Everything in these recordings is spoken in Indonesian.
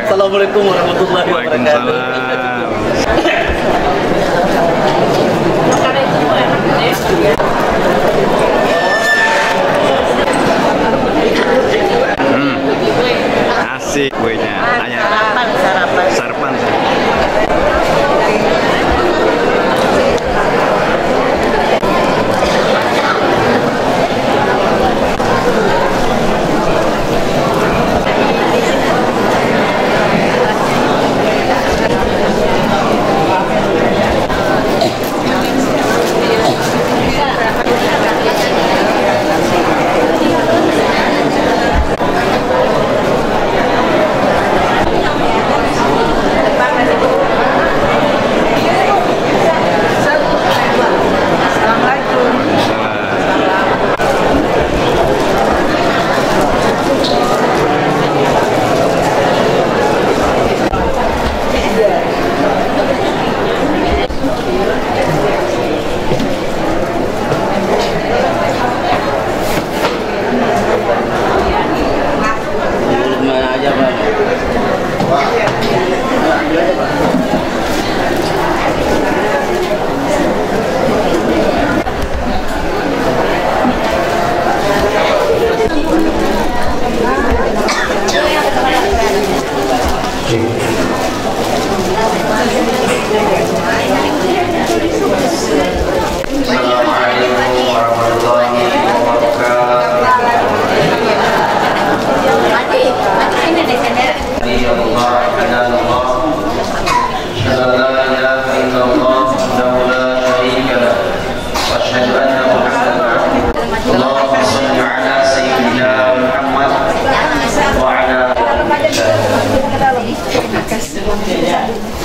Assalamualaikum warahmatullahi wabarakatuh. Asik kuenya. Sarapan.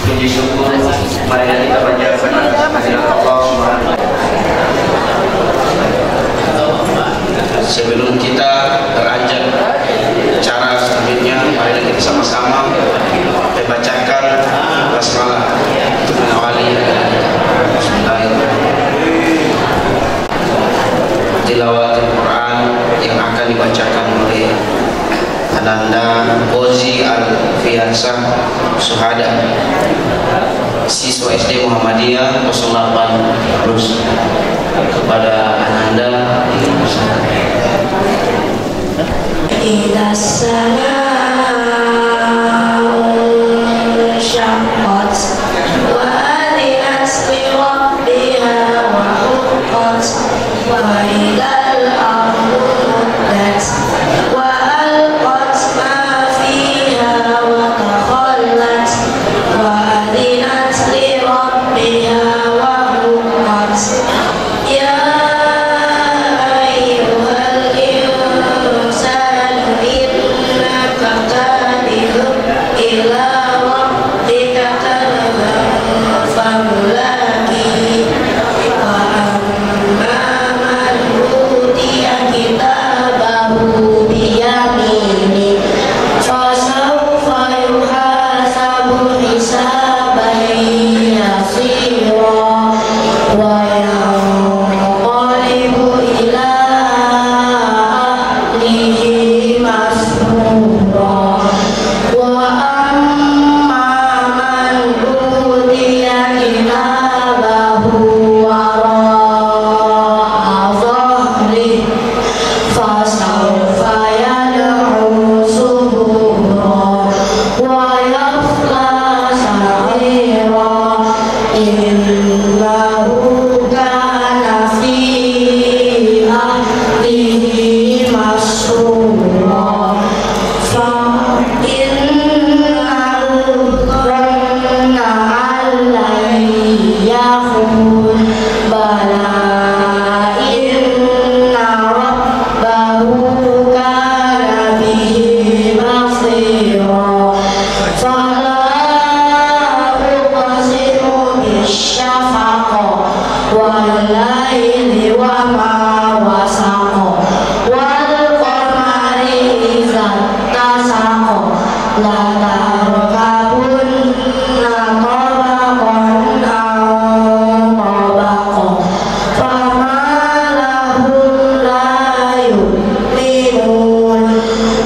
Puji syukur marilah kita panjatkan kehadirat Allah Subhanahu wa Ta'ala. Sebelum kita beranjak cara selanjutnya, marilah kita sama-sama membacakan basmalah untuk mengawali tilawatul Quran yang akan dibacakan oleh Ananda Ozi Alfiansah Suhada, siswa SD Muhammadiyah 08 Terus kepada Ananda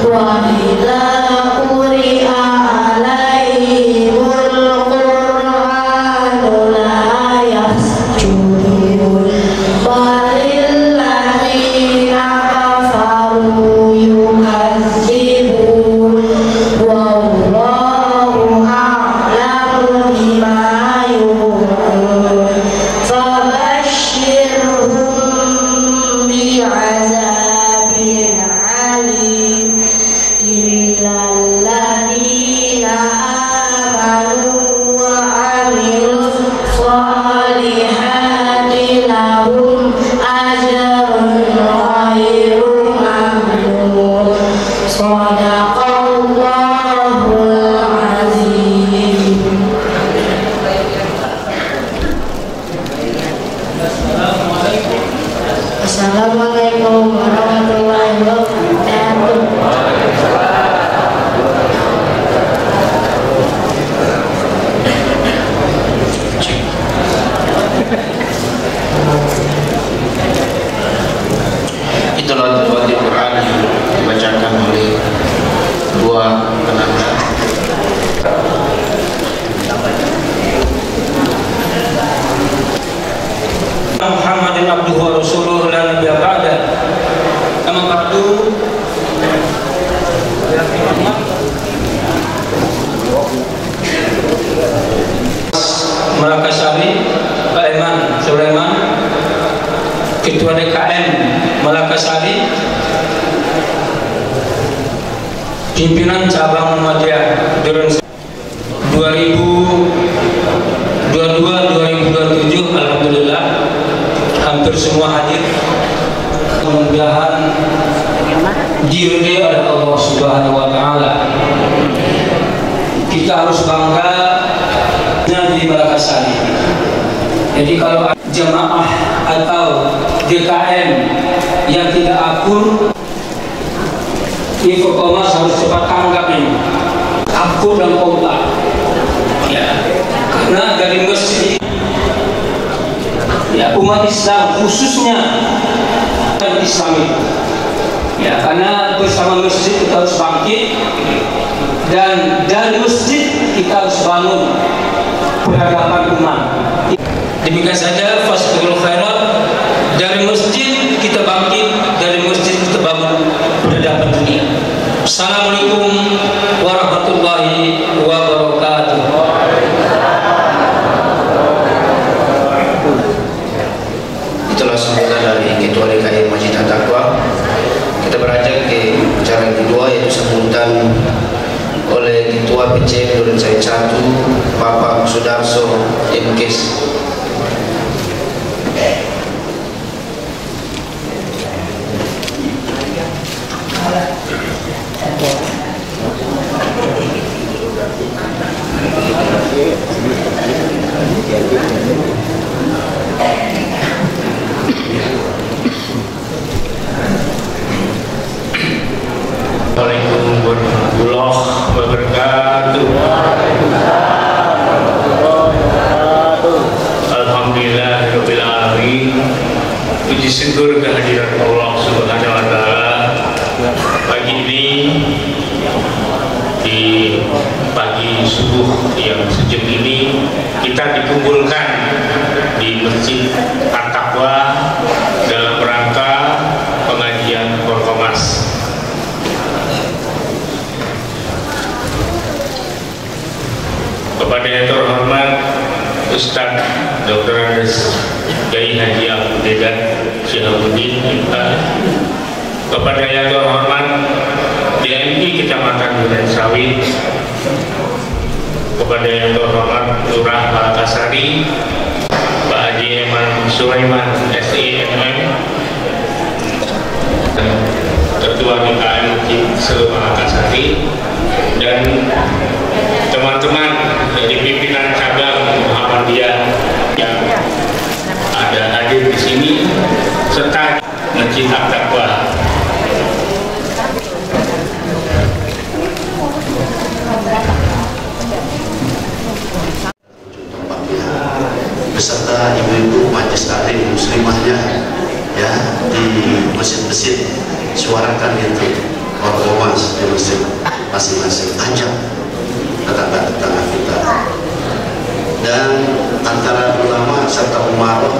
wa idza quri'a Assalamualaikum warahmatullahi wabarakatuh. Itulah tilawah Al-Quran yang dibacakan oleh dua penanda. Muhammadin abduhu wa rasuluhu la nabiyya ba'da. Amma ba'du. Malakasari Pak Iman Sulaiman, Ketua DKM Malakasari, Pimpinan Cabang Muhammadiyah Durun 2022-2027, alhamdulillah hampir semua hadir. Mudah-mudahan diridai oleh Allah Subhanahu wa taala. Kita harus bangga di Malakasari. Jadi kalau jemaah atau DKM yang tidak akur, Info Komas harus cepat tanggap ini, akur dan kompak. Ya, karena dari masjid, ya, umat Islam khususnya dan Islam itu, ya, karena bersama masjid kita harus bangkit, dan dari masjid kita harus bangun peradaban umat. Demikian saja, fasbirul khairat. Dari masjid kita bangkit, dari masjid kita bangun peradaban dunia. Assalamualaikum warahmatullahi wabarakatuh. Itulah sambutan dari Ketua DKM Masjid At-Taqwa. Kita beranjak ke acara yang kedua, yaitu sambutan oleh Ketua PCM Durun Said 1, Bapak Sudarso MKes. Assalamualaikum warahmatullahi wabarakatuh. Alhamdulillahirabbil alamin. Puji syukur kehadiran Allah Subhanahu wa taala. Pagi ini di pagi subuh yang sejuk ini kita dikumpulkan di Masjid At-Taqwa dalam rangka pengajian Forkomas. Kepada yang terhormat Ustaz Dr. Andes Kiai Haji Abdul Dedan Syihabuddin MK, kepada yang terhormat DMI Kecamatan Duren Sawit, kepada yang terhormat Lurah Malakasari Pak Haji Eman Sulaiman SIMM, Ketua DKM Masjid Malakasari, dan teman-teman dari pimpinan cabang Muhammadiyah yang ada hadir di sini, serta Masjid At-Taqwa. Beserta ibu-ibu majelis taklim muslimahnya, ya, di masjid-masjid, suarakan itu Forkomas di masjid masing-masing, ajak tetangga-tetangga kita, dan antara ulama serta umaroh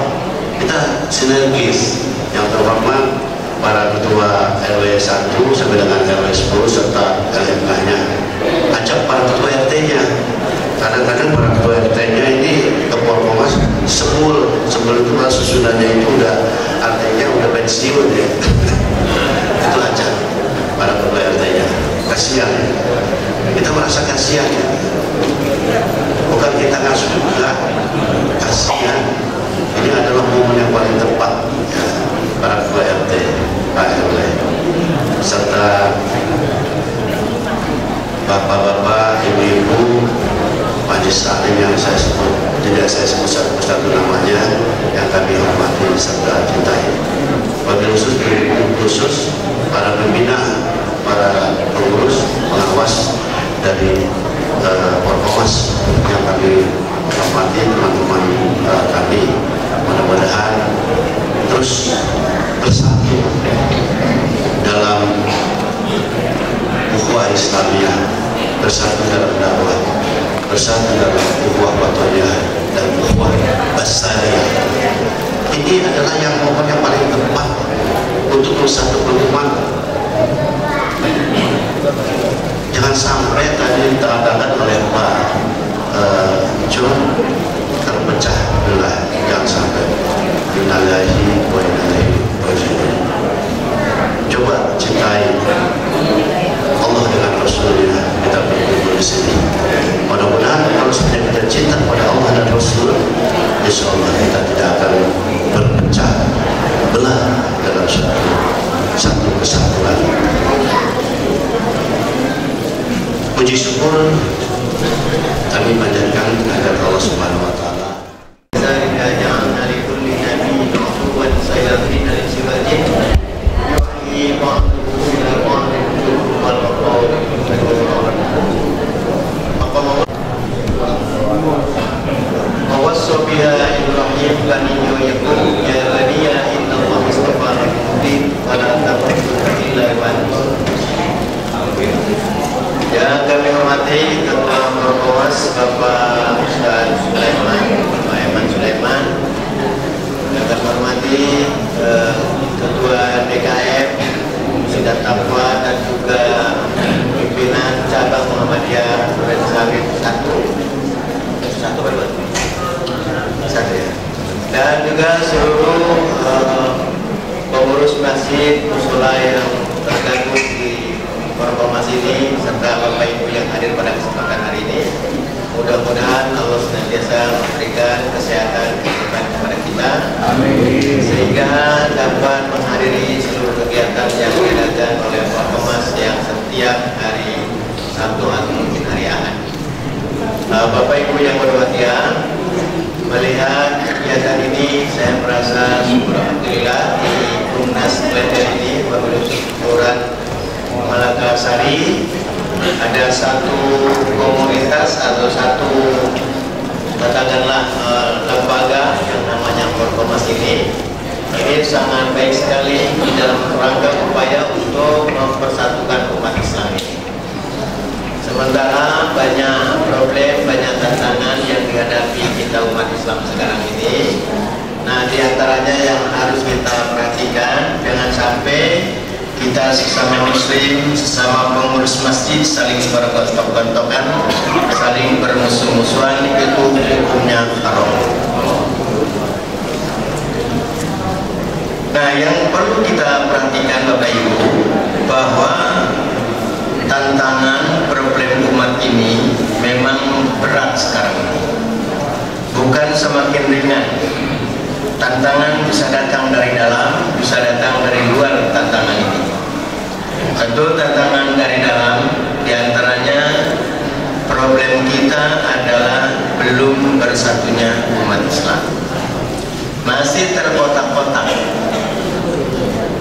kita sinergis. Yang terhormat para ketua RW 1 sampai dengan RW 10 serta LMK-nya, ajak para ketua RT-nya. Kadang-kadang para ketua RT-nya ini ke Forkomas sebelum itu susunannya itu udah, artinya udah pensiun ya. Itu ajak para ketua RT-nya. Kasihan ya. Kita merasa kasihan ya. Bukan kita ngasuh juga, kasihan. Ini adalah momen yang paling tepat ya, para ketua RT, Pak RW serta bapak-bapak, ibu-ibu, majelis taklim yang saya sebut, tidak saya sebut satu-satu namanya, yang kami hormati serta cintai. Wabil khusus para pembina, para pengurus, pengawas dari Forkomas yang kami hormati, teman-teman kami, mudah-mudahan terus bersatu dalam ukhuwah Islamiyah, bersatu dalam dakwah, bersatu dalam ukhuwah wataniyah dan ukhuwah basariyah. Ini adalah yang pokoknya paling tepat untuk bersatukan umat. Jangan sampai tadi diterangkan oleh Pak John terpecah belah, jangan sampai innalillahi wa inna ilaihi raji'un. Coba cintai Allah dengan Rasulnya, kita berkumpul di sini. Mudah-mudahan kalau sudah kita cinta pada Allah dan Rasul, insya Allah kita tidak akan berpecah belah dalam satu kesatuan. Puji syukur kami panjatkan kepada Allah Subhanahu Wa Taala. Yang kami hormati Ketua Forkomas Bapak Ustaz Sulaiman, Bapak Eman Sulaiman. Yang kami hormati Ketua DKM Sidat Taqwa dan juga pimpinan cabang Muhammadiyah Duren Sawit 1 ya. Dan juga seluruh pengurus masjid mushola yang tergabung di Forkomas ini serta Bapak Ibu yang hadir pada kesempatan hari ini. Mudah-mudahan Allah senantiasa memberikan kesehatan kepada kita. Amin. Sehingga dapat menghadiri seluruh kegiatan yang diadakan oleh Forkomas yang setiap hari Sabtu atau mungkin hari Ahad. Bapak Ibu yang berbahagia, melihat kegiatan ini saya merasa syukur alhamdulillah di Kumnas Klender ini Wabil Kelurahan Malakasari ada satu komunitas atau satu katakanlah lembaga yang namanya Forkomas ini sangat baik sekali dalam rangka upaya untuk mempersatukan umat Islam ini. Sementara banyak problem, banyak tantangan yang dihadapi kita umat Islam sekarang ini. Nah, diantaranya yang harus kita perhatikan, jangan sampai kita sesama muslim, sesama pengurus masjid saling bergontok-gontokan, saling bermusuh-musuhan, itu hukumnya haram. Nah, yang perlu kita perhatikan Bapak Ibu, bahwa tantangan problem umat ini memang berat sekarang ini, bukan semakin ringan. Tantangan bisa datang dari dalam, bisa datang dari luar tantangan ini. Tentu tantangan dari dalam, diantaranya problem kita adalah belum bersatunya umat Islam. Masih terkotak-kotak.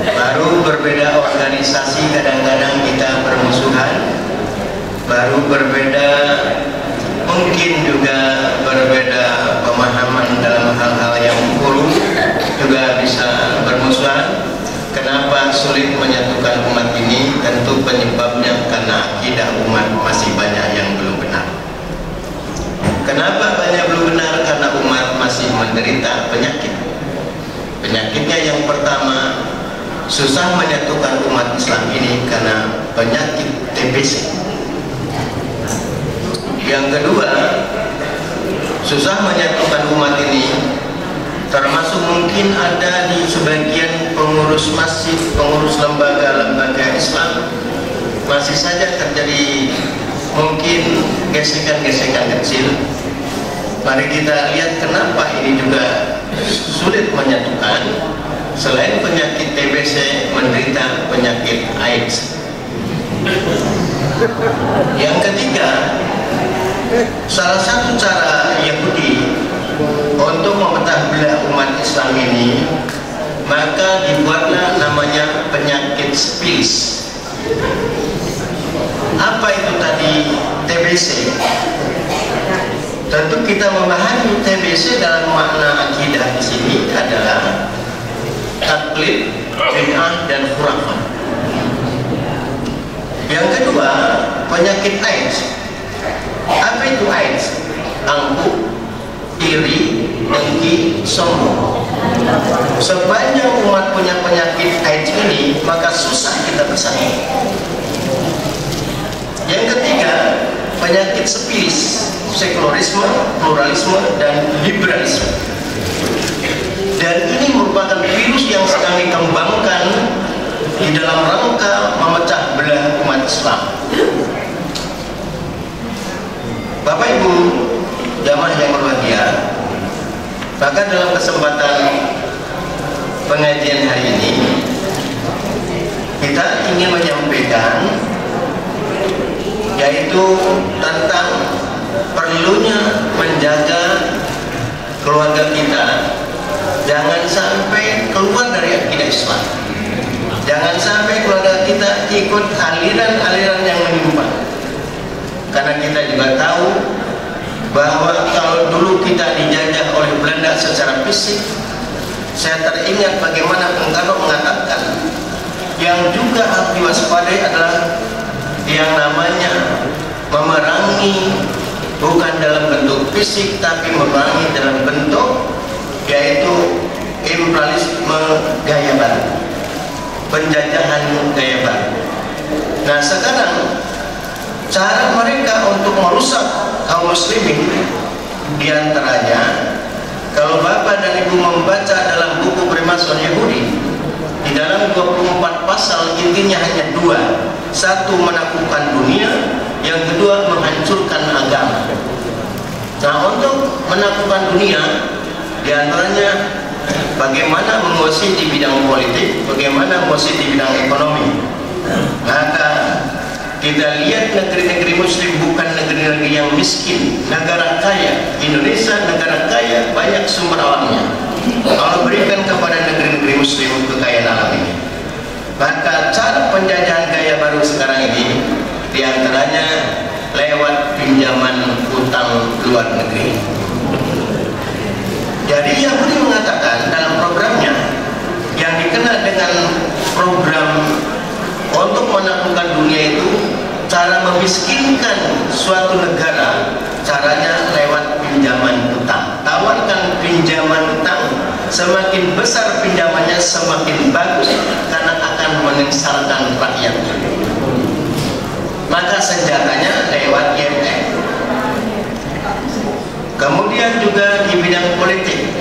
Baru berbeda organisasi, kadang-kadang kita bermusuhan. Baru berbeda, mungkin juga berbeda pemahaman dalam hal-hal yang buruk, juga bisa bermusuhan. Kenapa sulit menyatukan umat ini? Tentu penyebabnya karena akidah umat masih banyak yang belum benar. Kenapa banyak belum benar? Karena umat masih menderita penyakit. Penyakitnya yang pertama, susah menyatukan umat Islam ini karena penyakit TBC. Yang kedua, susah menyatukan umat ini termasuk mungkin ada di sebagian pengurus masjid, pengurus lembaga-lembaga Islam, masih saja terjadi mungkin gesekan-gesekan kecil. Mari kita lihat kenapa ini juga sulit menyatukan. Selain penyakit TBC, menderita penyakit AIDS. Yang ketiga, salah satu cara Yahudi untuk memecah belah umat Islam ini, maka dibuatlah namanya penyakit sipilis. Apa itu tadi TBC? Tentu kita memahami TBC dalam makna akidah di sini adalah taklid, bid'ah, dan khurafat. Yang kedua, penyakit AIDS. Apa itu AIDS? Angkuh, iri, dengki, sombong. Sepanjang umat punya penyakit AIDS ini, maka susah kita bersaing. Yang ketiga, penyakit sipilis, sekularisme, pluralisme, dan liberalisme. Dan ini merupakan virus yang sedang dikembangkan di dalam rangka memecah belah umat Islam. Bapak Ibu jamaah yang berbahagia, maka dalam kesempatan pengajian hari ini kita ingin menyampaikan yaitu tentang perlunya menjaga keluarga kita jangan sampai keluar dari akidah Islam. Jangan sampai keluarga kita ikut aliran-aliran yang menyimpang. Karena kita juga tahu bahwa kalau dulu kita dijajah oleh Belanda secara fisik, saya teringat bagaimana Bung Karno mengatakan yang juga harus diwaspadai adalah yang namanya memerangi bukan dalam bentuk fisik tapi memerangi dalam bentuk yaitu imperialisme gaya baru, penjajahan gaya baru. Nah sekarang cara mereka untuk merusak kaum muslimin diantaranya, kalau Bapak dan Ibu membaca dalam buku Primason Yahudi, di dalam 24 pasal intinya hanya dua. Satu, menaklukkan dunia. Yang kedua, menghancurkan agama. Nah untuk menaklukkan dunia diantaranya bagaimana menguasai di bidang politik, bagaimana menguasai di bidang ekonomi. Maka kita lihat negeri-negeri muslim bukan negeri-negeri yang miskin, negara kaya. Indonesia negara kaya, banyak sumber alamnya. Allah berikan kepada negeri-negeri muslim kekayaan alam ini. Maka cara penjajahan gaya baru sekarang ini diantaranya lewat pinjaman utang luar negeri. Jadi Yahudi mengatakan dalam programnya yang dikenal dengan program untuk menaklukkan dunia itu, cara memiskinkan suatu negara caranya lewat pinjaman utang. Tawarkan pinjaman utang, semakin besar pinjamannya semakin bagus karena akan menyesatkan rakyat. Maka senjatanya lewat IMF. Kemudian juga di bidang politik,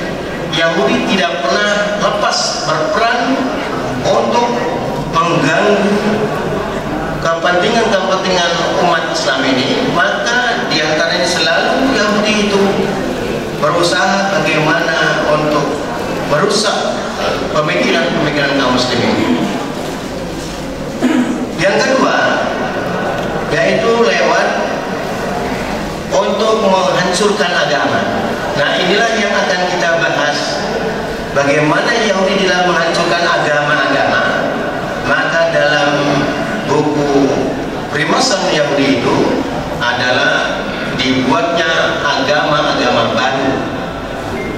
Yahudi tidak pernah lepas berperan untuk mengganggu kepentingan-kepentingan umat Islam ini. Maka diantaranya selalu Yahudi itu berusaha bagaimana untuk merusak pemikiran-pemikiran kaum muslimin. Yang kedua yaitu lewat untuk menghancurkan agama. Nah inilah yang akan kita bahas, bagaimana Yahudi dalam menghancurkan agama-agama. Maka dalam buku Primason Yahudi itu adalah dibuatnya agama-agama baru,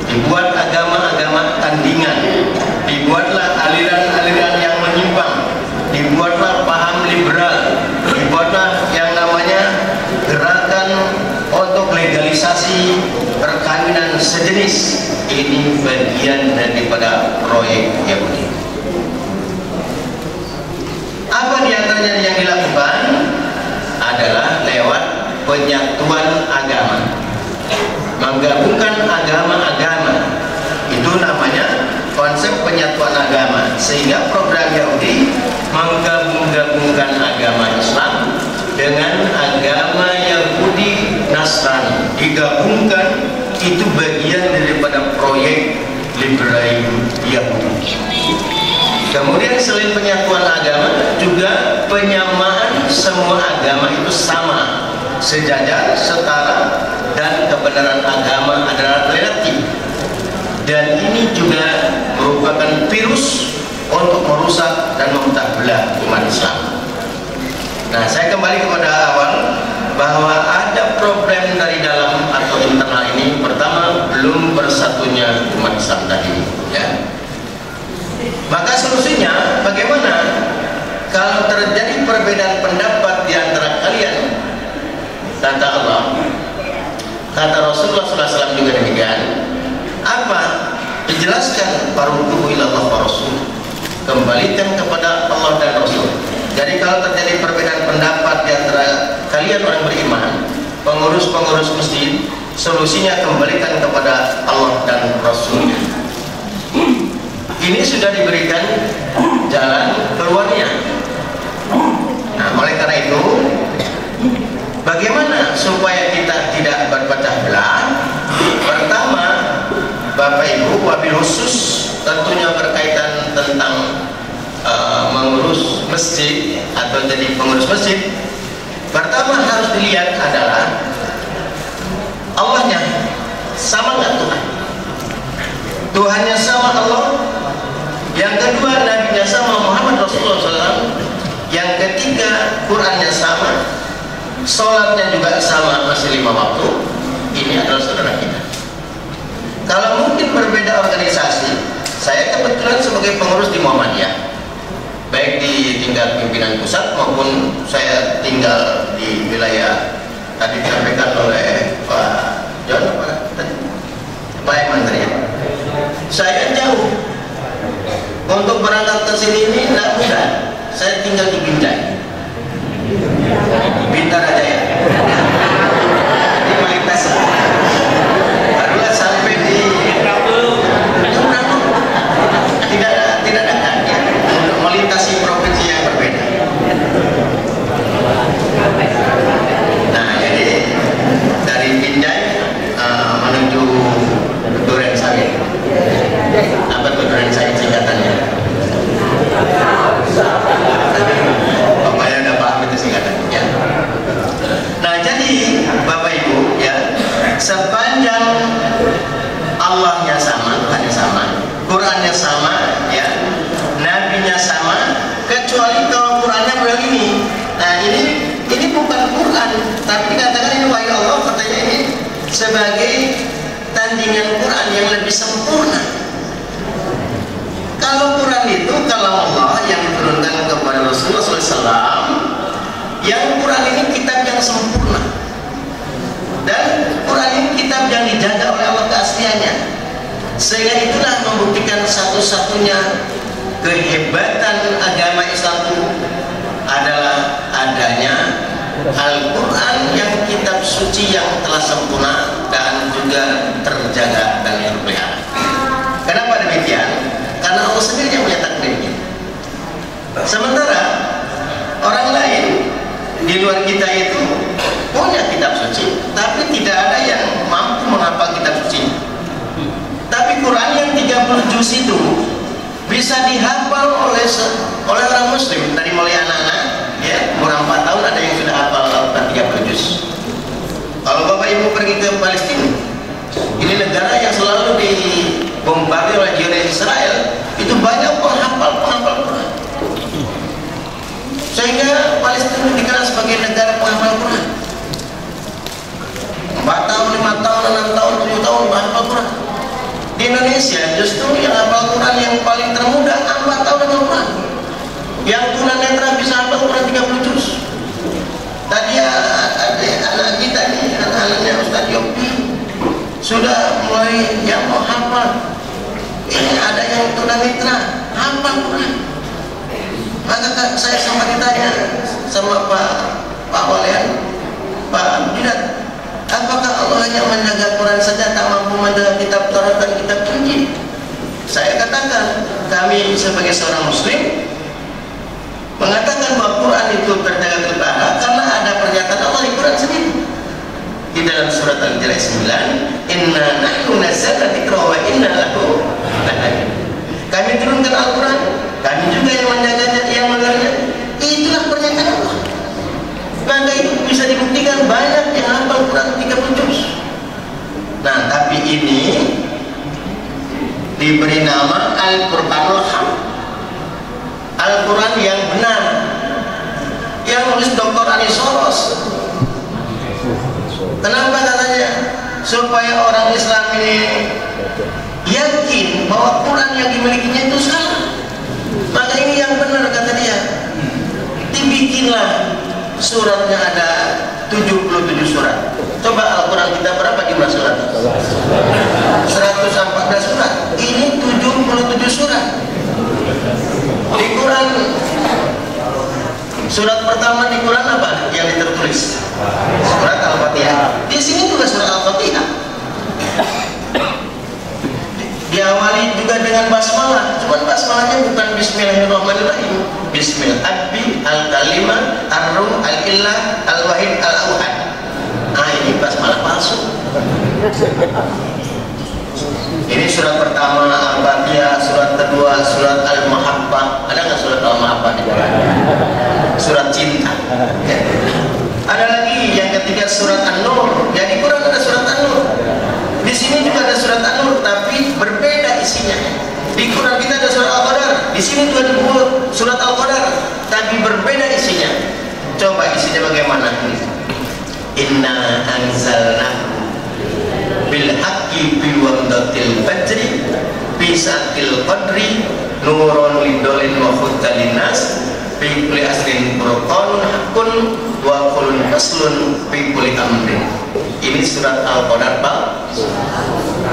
dibuat agama-agama tandingan, dibuatlah aliran-aliran yang menyimpang, dibuatlah paham liberal, dibuatlah yang namanya gerakan untuk legalisasi perkawinan sejenis. Ini bagian daripada proyek Yahudi. Apa diantaranya yang dilakukan adalah lewat penyatuan agama, menggabungkan agama-agama. Itu namanya konsep penyatuan agama. Sehingga program Yahudi menggabungkan agama Islam dengan agama Yahudi Nasrani, digabungkan. Itu bagian daripada proyek liberal Yahudi. Kemudian selain penyatuan agama, juga penyamaan semua agama itu sama, sejajar, setara, dan kebenaran agama adalah relatif. Dan ini juga merupakan virus untuk merusak dan memecah belah umat Islam. Nah, saya kembali kepada awal bahwa ada problem dari dalam atau internal ini. Pertama, belum bersatunya umat Islam tadi, ya. Maka solusinya bagaimana? Kalau terjadi perbedaan pendapat di antara kalian, kata Allah, kata Rasulullah SAW juga demikian. Apa? Dijelaskan farudduhu ilallah wa rasul. Kembalikan kepada Allah dan Rasul. Jadi kalau terjadi perbedaan pendapat di antara kalian orang beriman, pengurus-pengurus masjid, solusinya kembalikan kepada Allah dan Rasul. Ini sudah diberikan jalan keluarnya. Nah, oleh karena itu, bagaimana supaya kita tidak berpecah belah? Pertama, Bapak Ibu, wabil khusus tentunya berkaitan tentang mengurus masjid atau jadi pengurus masjid. Pertama harus dilihat adalah Allahnya sama nggak Tuhan? Tuhannya sama Allah. Yang kedua, Nabi-Nya sama Muhammad Rasulullah SAW. Yang ketiga, Qurannya sama, sholatnya juga sama, masih 5 waktu. Ini adalah saudara kita. Kalau mungkin berbeda organisasi, saya kebetulan sebagai pengurus di Muhammadiyah, baik di tingkat pimpinan pusat maupun saya tinggal di wilayah tadi disampaikan oleh Pak John, Pak Eman tadi. Saya jauh untuk berangkat ke sini ini tidak mudah. Saya tinggal di Bintar aja ya. Di melintasi. Barulah sampai di tidak dekat ya, untuk melintasi provinsi yang berbeda. Nah, jadi dari Binjai menuju Duren Sawit. Apa tuh Duren Sawit singkatannya? Bapaknya udah paham itu singkatannya ya. Nah, jadi Bapak Ibu ya, sepanjang Allahnya sama, Tuhannya sama, Qurannya sama ya, Nabi-Nya sama, kecuali kalau Qurannya bilang ini. Nah, ini bukan Quran, tapi dikatakan ini wahyu Allah, katanya ini sebagai tandingan Quran yang lebih sempurna. Kalau Quran itu kalau Allah yang diturunkan kepada Rasulullah SAW, yang Quran ini kitab yang sempurna, dan Quran ini kitab yang dijaga oleh Allah keasliannya. Sehingga itulah membuktikan satu-satunya kehebatan agama Islam itu adalah adanya Al-Quran yang kitab suci yang telah sempurna dan juga terjaga dan terpelihara. Kenapa demikian? Karena Allah sendiri yang menyatakan demikian. Sementara orang lain di luar kita itu punya kitab suci, tapi tidak ada yang mampu menghafal kitab suci. Tapi Quran yang 30 juz itu bisa dihafal oleh orang muslim dari mulai anak-anak ya, umur 4 tahun ada yang sudah hafal Al-Quran 30 juz. Kalau Bapak Ibu pergi ke Palestina, ini negara yang selalu dibombardir oleh Zionis Israel, itu banyak penghafal Quran. Sehingga Palestina dikenal sebagai negara penghafal Quran. 4 tahun, 5 tahun, 6 tahun, 7 tahun menghafal Quran. Di Indonesia justru yang hafal Quran yang paling termuda 4 tahun hafal Quran. Yang tunanetra bisa hafal Quran 30 juz. Tadi anak kita nih, anak-anaknya Ustaz Yopi sudah mulai yang mau hafal. Ini ada yang tunanetra hafal Quran. Maka saya sempat ditanya sama Pak Walian, Pak Jidat, apakah Allah hanya menjaga Quran saja, tak mampu menjaga kitab Taurat dan kitab Injil? Saya katakan, kami sebagai seorang muslim mengatakan bahwa Quran itu terjaga terpelihara karena ada pernyataan Allah di Quran sendiri. Di dalam surat Al-Anbiya 9, inna nahnu nazzalna dzikra wa inna lahu lahafidun. Kami turunkan Al-Quran, kami kami juga yang menjaganya, yang mendengarnya. Itulah pernyataan Allah. Maka itu bisa dibuktikan banyak yang hafal Quran 30 juz. Nah, tapi ini diberi nama Al-Qur'anul Haq, Al-Quran yang benar, yang nulis Dr. Ali Soros. Kenapa katanya? Supaya orang Islam ini yakin bahwa Quran yang dimilikinya itu salah. Maka ini yang benar kata dia. Dibikinlah suratnya, ada 77 surat. Coba Al-Quran kita berapa jumlah surat? 114 surat. Ini 77 surat. Di Quran, surat pertama di Quran apa yang tertulis? Surat Al-Fatihah. Di sini juga surat Al-Fatihah. Diawali juga dengan basmalah. Cuman basmalahnya bukan Bismillahirrahmanirrahim. Bismillah Abbi Al-Kalimah Ar-Ruh Al-Illah Al-Wahid Al-Awhad. Nah, ini basmalah palsu. Ini surat pertama Al-Fatihah, surat kedua surat Al-Mahabbah. Ada nggak surat Al-Mahabbah di Quran? Surat cinta. Ya. Ada lagi yang ketiga surat An-Nur. Ya, di Quran ada surat An-Nur. Di sini juga ada surat An-Nur, tapi berbeda isinya. Di Quran kita ada surat Al-Qadar. Di sini juga ada surat Al-Qadar, tapi berbeda isinya. Coba isinya bagaimana? Inna anzalnahu bil haqqi bi waqtil fajri bi sa'atil qadri nurun lidolin wa hudan linnas bi kulli asrin furqanun haqqun wa kullun faslun bi kulli amrin. Ini surat Al-Qadar, Pak.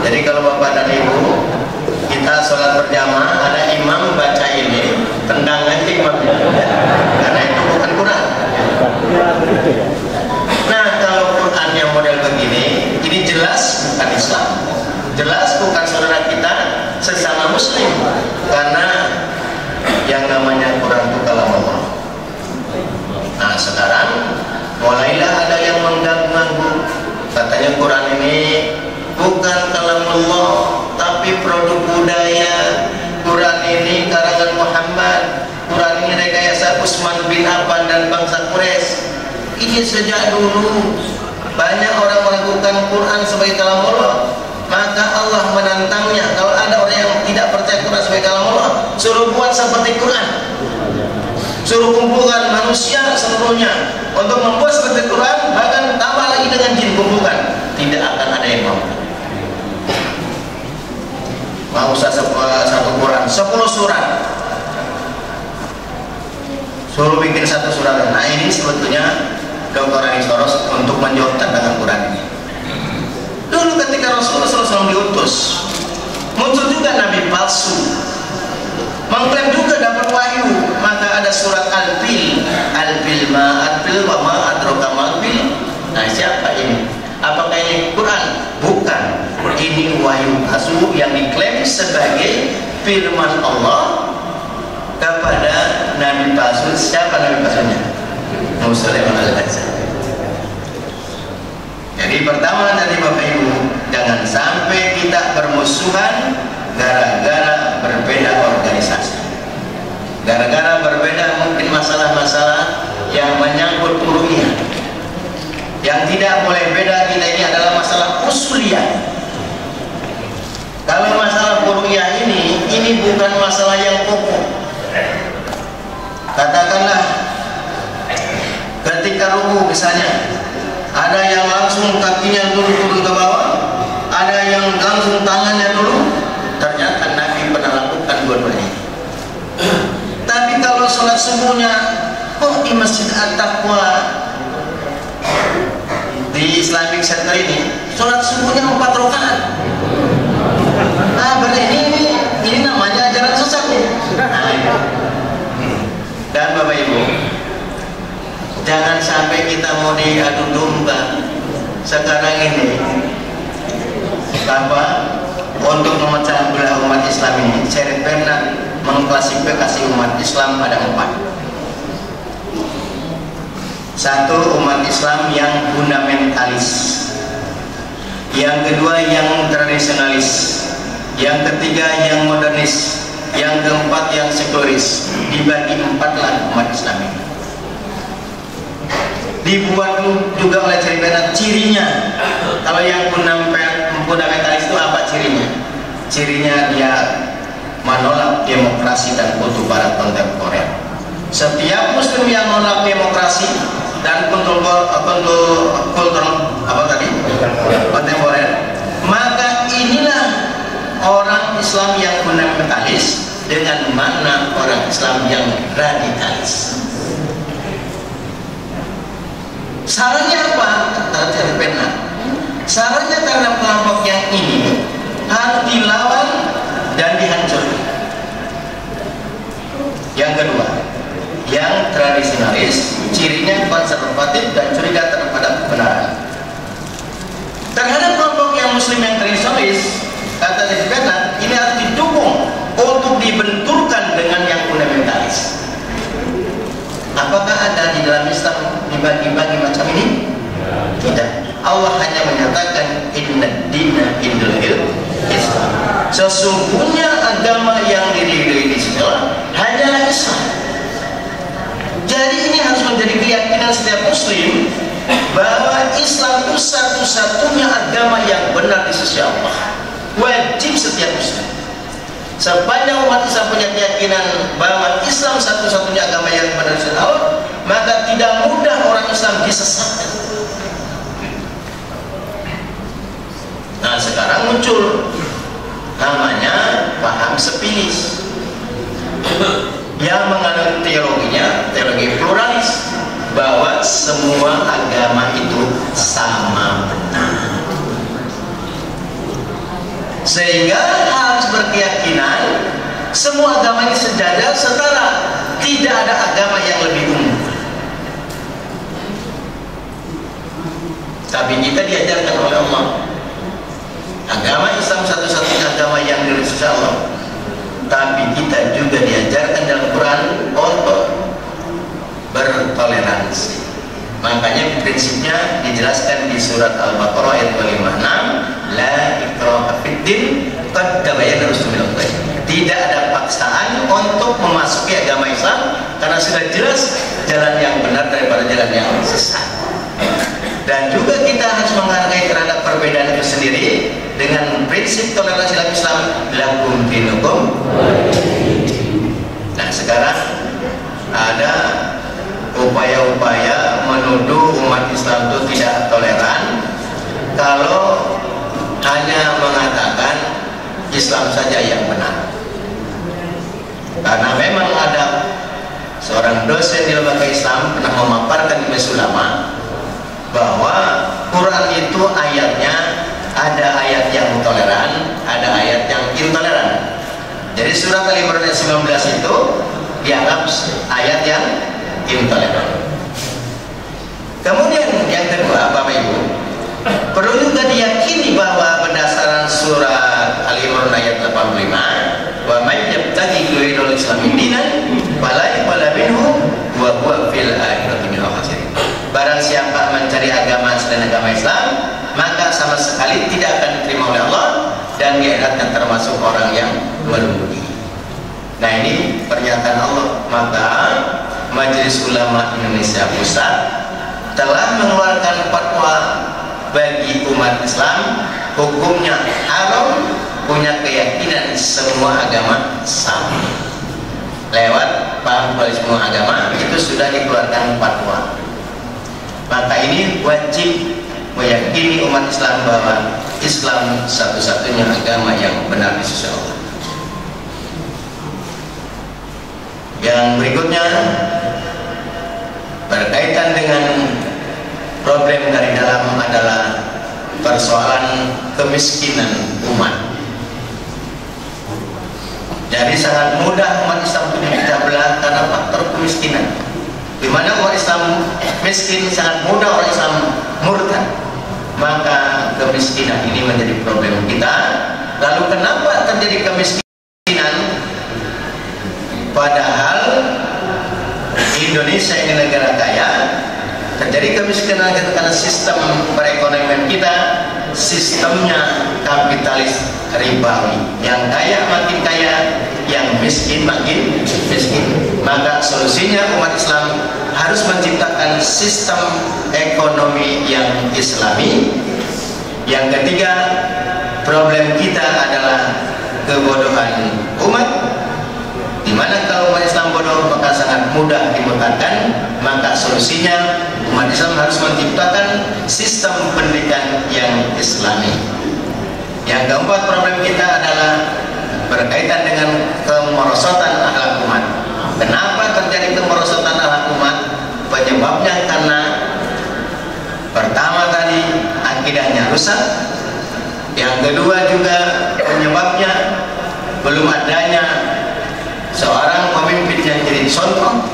Jadi kalau Bapak dan Ibu kita sholat berjamaah, ada imam baca ini, tendang aja imamnya, ya. Karena itu bukan Quran. Nah, kalau Quran yang model begini, ini jelas bukan Islam, jelas bukan saudara kita sesama Muslim, karena yang namanya Quran itu kalam Allah. Nah, sekarang mulailah ada yang mengganggu, katanya Quran ini bukan kalam Allah, tapi produk budaya. Quran ini karangan Muhammad, Quran ini rekayasa Utsman bin Affan dan bangsa Quraisy. Ini sejak dulu banyak orang meragukan Quran sebagai kalam Allah. Maka Allah menantangnya, kalau ada orang yang tidak percaya Quran sebagai kalam Allah, suruh buat seperti Quran, suruh kumpulkan manusia seluruhnya untuk membuat seperti Quran, bahkan tambah lagi dengan jin kumpulkan, tidak akan ada yang mau. Mau satu Quran 10 surat, suruh bikin satu surat. Nah, ini sebetulnya Dr. Ali Soros untuk menjawab tantangan Quran ini. Dulu ketika Rasulullah SAW diutus, muncul juga nabi palsu, mengklaim juga dapat wahyu. Maka ada surat Al-Fil, Al-Fil wa ma adraka mal-fil. Nah, siapa ini? Apakah ini Quran? Bukan. Ini wahyu palsu yang diklaim sebagai firman Allah kepada nabi palsu. Siapa nabi palsunya? Sulaiman al-Ghazali. Jadi pertama dari Bapak Ibu, jangan sampai kita bermusuhan gara-gara berbeda organisasi, gara-gara berbeda mungkin masalah-masalah yang menyangkut uluhiyah. Yang tidak boleh beda kita ini adalah masalah usuliyah. Kalau masalah uluhiyah ini bukan masalah yang pokok. Katakanlah ketika ruku misalnya, ada yang langsung kakinya dulu turun ke bawah, ada yang langsung tangannya dulu. Ternyata Nabi pernah lakukan dua-duanya. Tapi kalau sholat subuhnya, kok di Masjid At-Taqwa di Islamic Center ini sholat subuhnya 4 rakaat? Benar, ini namanya ajaran sesat nih. Dan Bapak Ibu, jangan sampai kita mau diadu domba sekarang ini untuk memecah belah umat Islam ini. Syarif Bernard mengklasifikasi umat Islam ada 4. Satu, umat Islam yang fundamentalis. Yang kedua, yang tradisionalis. Yang ketiga, yang modernis. yang keempat yang sekuleris, dibagi empatlah umat Islam ini. Dibuat juga oleh cirinya. Kalau yang fundamentalis itu apa cirinya? Cirinya dia menolak demokrasi dan kultur barat kontemporer. Setiap muslim yang menolak demokrasi dan kultur kontemporer, maka inilah orang Islam yang fundamentalis dengan makna orang Islam yang radikalis. Sarannya apa? Sarannya karena kelompok yang ini harus dilawan dan dihancurkan. Yang kedua, yang tradisionalis, cirinya konservatif dan curiga terhadap kebenaran. Terhadap kelompok yang muslim yang tradisionalis, kata Desbena, ini harus didukung untuk dibenturkan dengan yang fundamentalis. Apakah ada di dalam Islam dibagi-bagi macam ini? Tidak. Allah hanya menyatakan inna dina indal Islam. Sesungguhnya agama yang diridhoi di sisi Allah hanyalah Islam. Jadi ini harus menjadi keyakinan setiap muslim bahwa Islam itu satu-satunya agama yang benar di sisi Allah. Wajib setiap muslim. Sepanjang umat Islam punya keyakinan bahwa Islam satu-satunya agama yang benar di sisi Allah, maka tidak mudah orang Islam disesatkan. Nah, sekarang muncul namanya paham sepilis yang mengandung teologinya, teologi pluralis, bahwa semua agama itu sama benar. Sehingga harus berkeyakinan semua agama ini sejajar, setara, tidak ada agama yang lebih unggul. Tapi kita diajarkan oleh Allah, agama Islam satu-satunya agama yang diridhoi Allah. Tapi kita juga diajarkan dalam Quran untuk bertoleransi. Makanya prinsipnya dijelaskan di surat Al-Baqarah ayat 56, la ikraha fid din, qad tabayyana rusydu minal ghayy. Tidak ada paksaan untuk memasuki agama Islam karena sudah jelas jalan yang benar daripada jalan yang sesat. Dan juga kita harus menghargai terhadap perbedaan itu sendiri dengan prinsip toleransi dalam Islam, lakum dinukum. Nah, sekarang ada upaya-upaya menuduh umat Islam itu tidak toleran kalau hanya mengatakan Islam saja yang benar. Karena memang ada seorang dosen di lembaga Islam pernah memaparkan di Majelis Ulama bahwa Quran itu ayatnya ada ayat yang toleran, ada ayat yang intoleran. Jadi surat Al-Imran ayat 19 itu dianggap ayat yang intoleran. Kemudian yang kedua, Bapak Ibu, perlu juga diyakini bahwa berdasarkan surat Al-Imran ayat 85, wa may yabtaghi ghairal islami dinan fala yuqbal minhu wa huwa fil akhirati minal khasirin. Barang siapa mencari agama selain agama Islam, maka sama sekali tidak akan diterima oleh Allah dan di akhirat akan termasuk orang yang merugi. Nah, ini pernyataan Allah. Maka Majelis Ulama Indonesia Pusat telah mengeluarkan fatwa bagi umat Islam, hukumnya haram punya keyakinan semua agama sama. Lewat paham pluralisme agama itu sudah dikeluarkan fatwa. Maka ini wajib meyakini umat Islam bahwa Islam satu-satunya agama yang benar di sisi Allah. Yang berikutnya berkaitan dengan problem dari dalam adalah persoalan kemiskinan umat. Jadi sangat mudah umat Islam itu dipecah belah karena faktor kemiskinan. Di mana umat Islam miskin, sangat mudah orang Islam murtad. Maka kemiskinan ini menjadi problem kita. Lalu kenapa terjadi kemiskinan? Padahal Indonesia ini negara kaya. Terjadi kemiskinan karena sistem perekonomian kita, sistemnya kapitalis ribawi. Yang kaya makin kaya, yang miskin makin miskin. Maka solusinya umat Islam harus menciptakan sistem ekonomi yang Islami. Yang ketiga, problem kita adalah kebodohan umat, di mana kalau umat Islam bodoh maka sangat mudah dimutakan. Maka solusinya umat Islam harus menciptakan sistem pendidikan yang Islami. Yang keempat, problem kita adalah berkaitan dengan kemerosotan akhlak umat. Kenapa terjadi kemerosotan akhlak umat? Penyebabnya karena pertama tadi akidahnya rusak. Yang kedua juga penyebabnya belum adanya seorang pemimpin yang jadi contoh.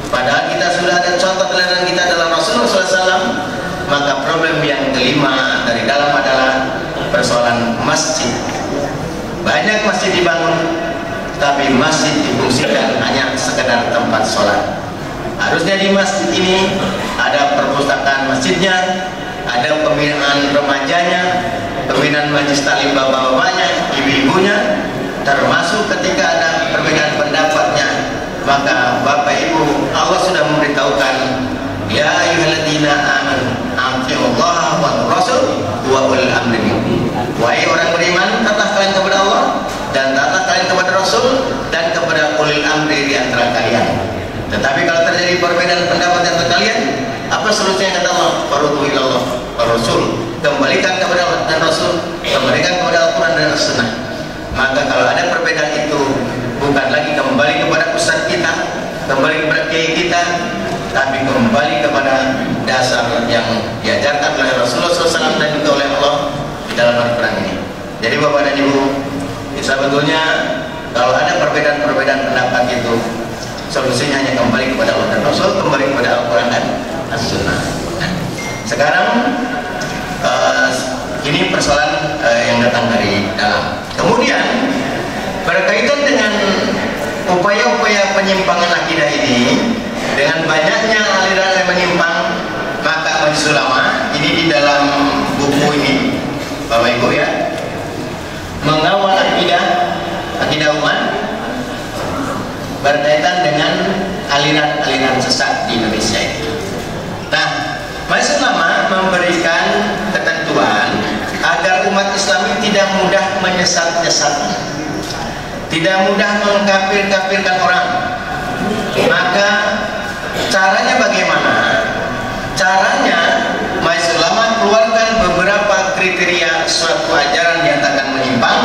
Padahal kita sudah ada contoh teladan kita dalam Rasulullah SAW. Maka problem yang kelima dari dalam adalah persoalan masjid. Banyak masjid dibangun, tapi masjid difungsikan hanya sekedar tempat sholat. Harusnya di masjid ini ada perpustakaan masjidnya, ada pembinaan remajanya, pembinaan majlis taklim bapak-bapaknya, ibu-ibunya, termasuk ketika ada perbedaan pendapatnya. Maka Bapak Ibu, Allah sudah memberitahukan, ya ayyuhalladzina amanu atiullaha wa rasul wa ulil amri minkum. Wahai orang beriman, taatlah kalian kepada Allah dan taatlah kalian kepada Rasul dan kepada ulil amri di antara kalian. Tetapi kalau terjadi perbedaan pendapat di antara kalian, apa solusinya? Kata Allah, farudhu ilallah wa rasul, kembalikan kepada Allah dan Rasul, kembalikan kepada Al-Quran dan As-Sunnah. Maka kalau ada perbedaan itu, bukan lagi kembali kepada ustaz kita, kembali kepada kiai kita, tapi kembali kepada dasar yang diajarkan oleh Rasulullah SAW dan juga oleh Allah di dalam Al-Quran ini. Jadi Bapak dan Ibu, sebetulnya kalau ada perbedaan-perbedaan pendapat itu, solusinya hanya kembali kepada Allah dan Rasul, kembali kepada Al-Quran dan As-Sunnah. Sekarang ini persoalan yang datang dari dalam. Kemudian berkaitan dengan upaya-upaya penyimpangan akidah ini, dengan banyaknya aliran yang menyimpang, maka Majelis Ulama ini di dalam buku ini, Bapak Ibu ya, mengawal akidah umat berkaitan dengan aliran-aliran sesat di Indonesia itu. Nah, Majelis Ulama memberikan ketentuan agar umat Islam tidak mudah menyesat-nyesat, tidak mudah mengkafir-kafirkan orang. Maka caranya bagaimana? Caranya Majelis Ulama keluarkan beberapa kriteria suatu ajaran dinyatakan menyimpang.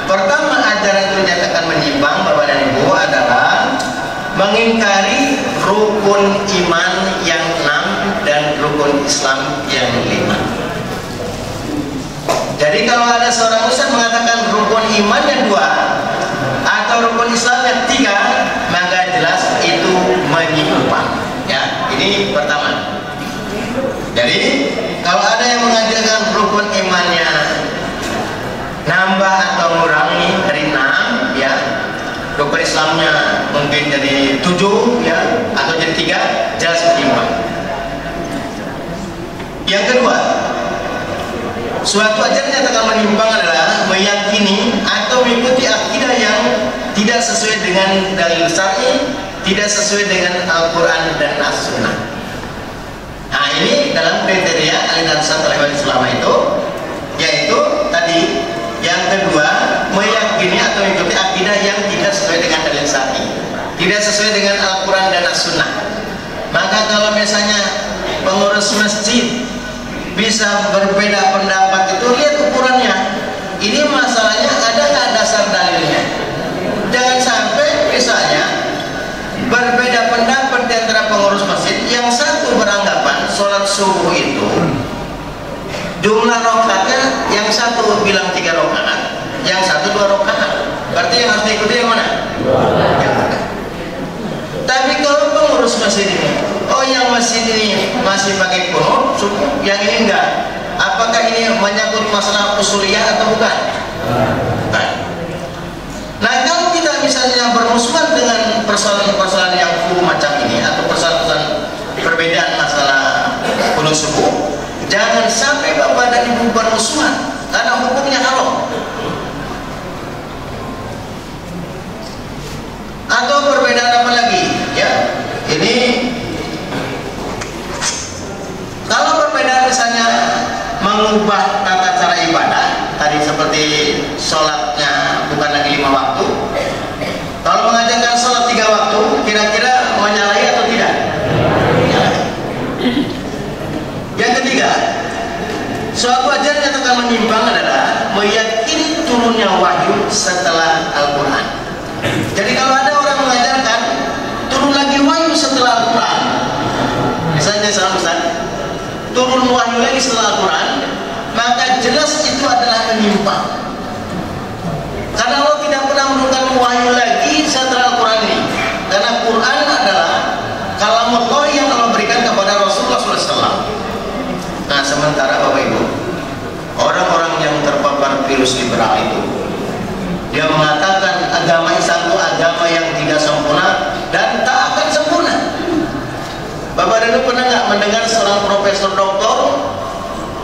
Pertama, ajaran itu dinyatakan menyimpang, Bapak dan Ibu, adalah mengingkari rukun iman yang 6 dan rukun Islam yang 5. Jadi kalau ada seorang ustaz mengatakan rukun iman yang 2 atau rukun Islam yang 3, maka jelas itu menyimpang. Ya, ini pertama. Jadi kalau ada yang mengajarkan rukun imannya nambah atau mengurangi dari 6, ya, rukun Islamnya mungkin jadi 7, ya, atau jadi 3, jelas menyimpang. Yang kedua, suatu ajaran yang akan menyimpang adalah meyakini atau mengikuti akidah yang tidak sesuai dengan dalil syar'i, tidak sesuai dengan Al-Quran dan As-Sunnah. Nah, ini dalam kriteria aliran sesat oleh Majelis Ulama itu, yaitu tadi yang kedua, meyakini atau mengikuti akidah yang tidak sesuai dengan dalil syar'i, tidak sesuai dengan Al-Quran dan As-Sunnah. Maka kalau misalnya pengurus masjid bisa berbeda pendapat itu, lihat ukurannya. Ini masalahnya ada nggak dasar dalilnya? Jangan sampai misalnya berbeda pendapat di antara pengurus masjid. Yang satu beranggapan sholat subuh itu jumlah rakaatnya, yang satu bilang 3 rakaat, yang satu 2 rakaat. Berarti yang harus diikuti yang mana? Tapi kalau pengurus masjid ini, oh yang masjid ini masih pakai kunut subuh, yang ini enggak, apakah ini menyangkut masalah usuliyah atau bukan? Bukan. Nah, kalau kita misalnya bermusuhan dengan persoalan-persoalan yang macam ini, atau persoalan perbedaan masalah kunut subuh, jangan sampai Bapak dan Ibu bermusuhan, karena hukumnya haram. merubah tata cara ibadah tadi seperti sholatnya bukan lagi 5 waktu. Kalau mengajarkan sholat 3 waktu, kira-kira menyalahi atau tidak? Menyalahi. Yang ketiga, suatu ajaran yang akan menyimpang adalah meyakini turunnya wahyu setelah Al-Quran. Jadi kalau ada orang mengajarkan turun lagi wahyu setelah Al-Quran, misalnya salam Ustaz, turun wahyu lagi setelah Al-Quran, maka jelas itu adalah menyimpang. Karena Allah tidak pernah menurunkan wahyu lagi setelah Al-Quran ini. Karena Quran adalah kalamullah yang Allah berikan kepada Rasulullah SAW. Nah, sementara Bapak Ibu, orang-orang yang terpapar virus liberal itu, dia mengatakan agama Islam itu agama yang tidak sempurna dan tak akan sempurna. Bapak dulu pernah nggak mendengar seorang profesor doktor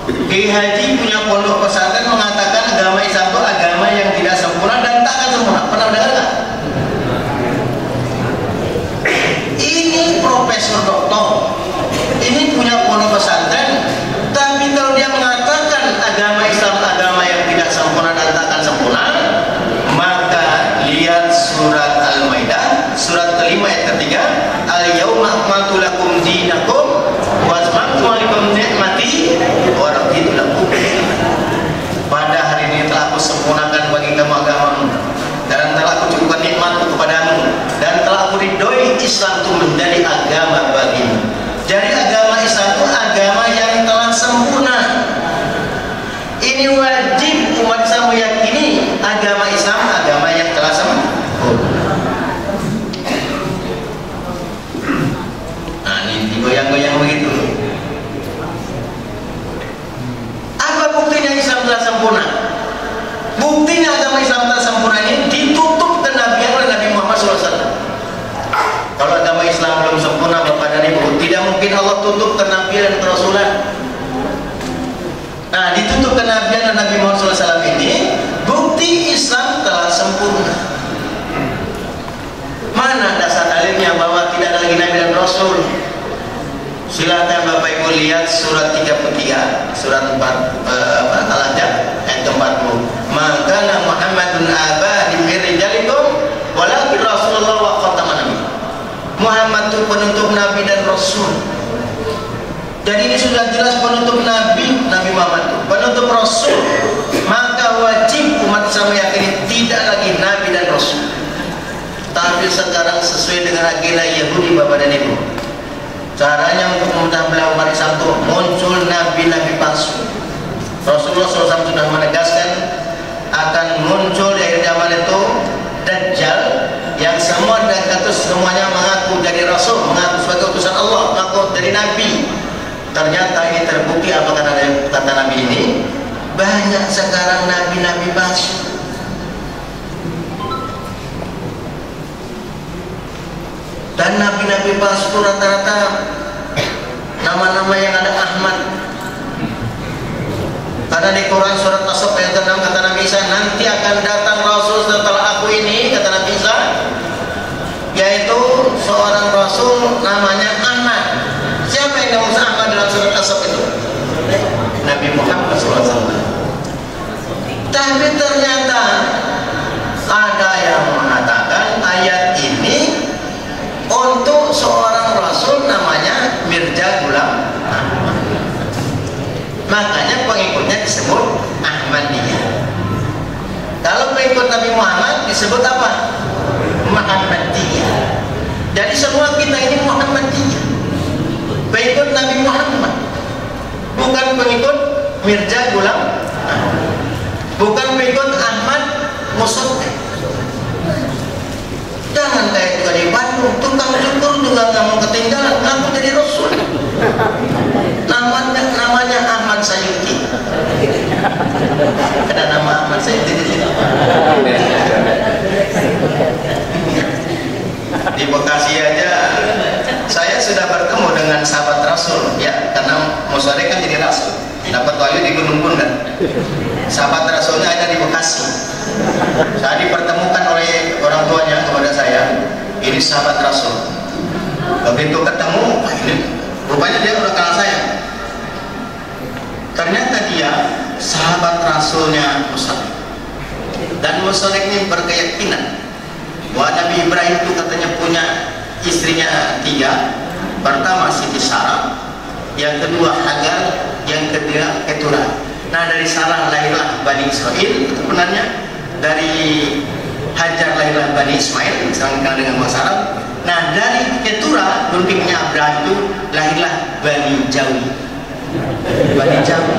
Kiai Haji punya pondok pesantren mengatakan agama Islam itu agama yang tidak sempurna dan tak akan sempurna? Pernah dengar nggak? Ini profesor doktor, ini punya pondok pesantren, tapi kalau dia mengatakan agama Islam agama yang tidak sempurna dan tak akan sempurna, maka lihat surat Al-Maidah surat kelima ayat ketiga, al-yauma akmaltu lakum dinakum wa atmamtu alaikum ni'mati wa raditu lakum. Pada hari ini telah aku sempurnakan bagi kamu agamamu dan telah aku cukupkan nikmatku kepadamu dan telah aku ridhoi Islam itu menjadi agama bagimu. Jadi agama Islam itu agama yang telah sempurna. Ini wajib umat Islam meyakini agama Islam agama yang telah sempurna. Nah, ini digoyang-goyang begitu. Apa buktinya Islam telah sempurna? Buktinya agama Islam telah sempurna ini ditutup kenabian oleh Nabi Muhammad SAW. Kalau agama Islam belum sempurna, Bapak dan Ibu, tidak mungkin Allah tutup kenabian dan kerasulan. Nah, ditutup kenabian dan Nabi Muhammad SAW ini bukti Islam telah sempurna. Mana dasar dalilnya bahwa tidak ada lagi Nabi dan Rasul? Silakan Bapak Ibu lihat surat 33, surat 4 Al-Ahzab ayat 40. Maka Muhammadun aba min rijalikum walakin Rasulullah wa khataman nabi. Muhammad itu penutup Nabi dan Rasul. Jadi ini sudah jelas penutup Nabi, Nabi Muhammad itu penutup Rasul. Maka wajib umat Islam meyakini tidak lagi Nabi dan Rasul. Tapi sekarang sesuai dengan agenda Yahudi, Bapak dan Ibu, caranya untuk memudah belah umat Islam itu muncul nabi-nabi palsu. Rasulullah SAW sudah menegaskan akan muncul di akhir zaman itu Dajjal yang semua Dajjal itu semuanya mengaku jadi Rasul, mengaku sebagai utusan Allah, mengaku jadi Nabi. Ternyata ini terbukti apa kata Nabi ini, banyak sekarang nabi-nabi palsu. Dan nabi-nabi palsu itu rata-rata nama-nama yang ada Ahmad. Karena di Quran surat As-Saff ayat 6 kata Nabi Isa, nanti akan datang Rasul setelah aku ini, kata Nabi Isa, yaitu seorang Rasul namanya Ahmad. Siapa yang nama Ahmad dalam surat As-Saff itu? Nabi Muhammad SAW. Tapi ternyata ada yang mengatakan ayat ini untuk seorang Rasul namanya Mirza Ghulam Ahmad. Makanya pengikutnya disebut Ahmadiyah. Kalau pengikut Nabi Muhammad disebut apa? Muhammadiyah. Jadi semua kita ini Muhammadiyah, pengikut Nabi Muhammad, bukan pengikut Mirza Ghulam Ahmad, bukan pengikut Ahmad Musaddiq. Jangan kayak juga di Bandung, tukang cukur juga nggak mau ketinggalan, ngaku jadi Rasul. Namanya Ahmad Sayuti. Ada nama Ahmad Sayuti di sini. Di Bekasi aja saya sudah bertemu dengan sahabat Rasul, ya, karena Musyrik kan jadi Rasul, dapat wahyu di Gunung Bundan. Sahabat Rasulnya ada di Bekasi. Saya dipertemukan oleh orang tuanya kepada saya, ini sahabat Rasul. Begitu ketemu, ini rupanya dia udah kenal saya. Ternyata dia rasulnya Musarik. Dan Musarik ini berkeyakinan bahwa Nabi Ibrahim itu katanya punya istrinya 3. Pertama Siti Sarah, yang kedua Hagar, yang ketiga Keturah. Nah, dari Sarah lahirlah Bani Israel, itu benarnya. Dari Hajar lahirlah Bani Ismail, sekarang dikenal dengan bahasa Arab. Nah, dari Keturah, guntingnya Abraham itu lahirlah Bani Jawi. Bani Jawi.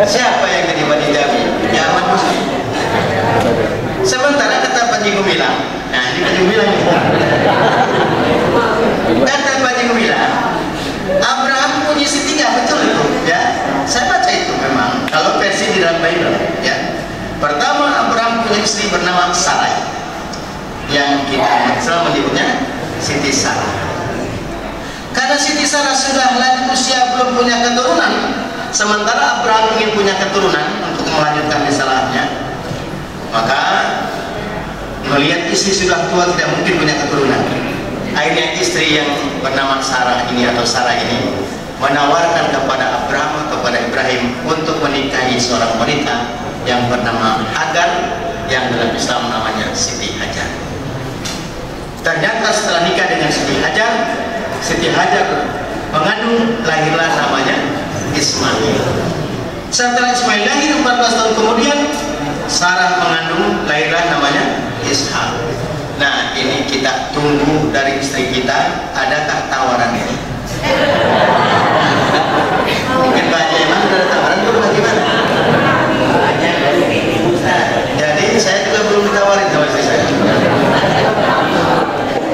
Siapa yang jadi Bani Jawi? Ya, Ahmad Muslim. Sementara kata Panji Gumilang, nah ini Panji Gumilang ini. Kata Panji Gumilang, Abraham punya istri 3, betul itu, ya. Saya baca itu memang. Kalau versi di dalam Bible, ya. Pertama, Abraham punya istri bernama Sarai, yang kita Islam menyebutnya Siti Sarah. Karena Siti Sarah sudah lanjut usia belum punya keturunan, sementara Abraham ingin punya keturunan untuk melanjutkan risalahnya, maka melihat istri sudah tua tidak mungkin punya keturunan. Akhirnya istri yang bernama Sarah ini atau Sarah ini menawarkan kepada Abraham, kepada Ibrahim untuk menikahi seorang wanita yang bernama Hagar, yang dalam Islam namanya Siti Hajar. Ternyata setelah nikah dengan Siti Hajar mengandung, lahirlah namanya Ismail. Setelah Ismail lahir 14 tahun kemudian, Sarah mengandung, lahirlah namanya Ishak. Nah, ini kita tunggu dari istri kita, adakah tawaran ini? Mungkin banyak emang ada tawaran itu bagaimana? Jadi saya juga belum ditawarin sama istri saya.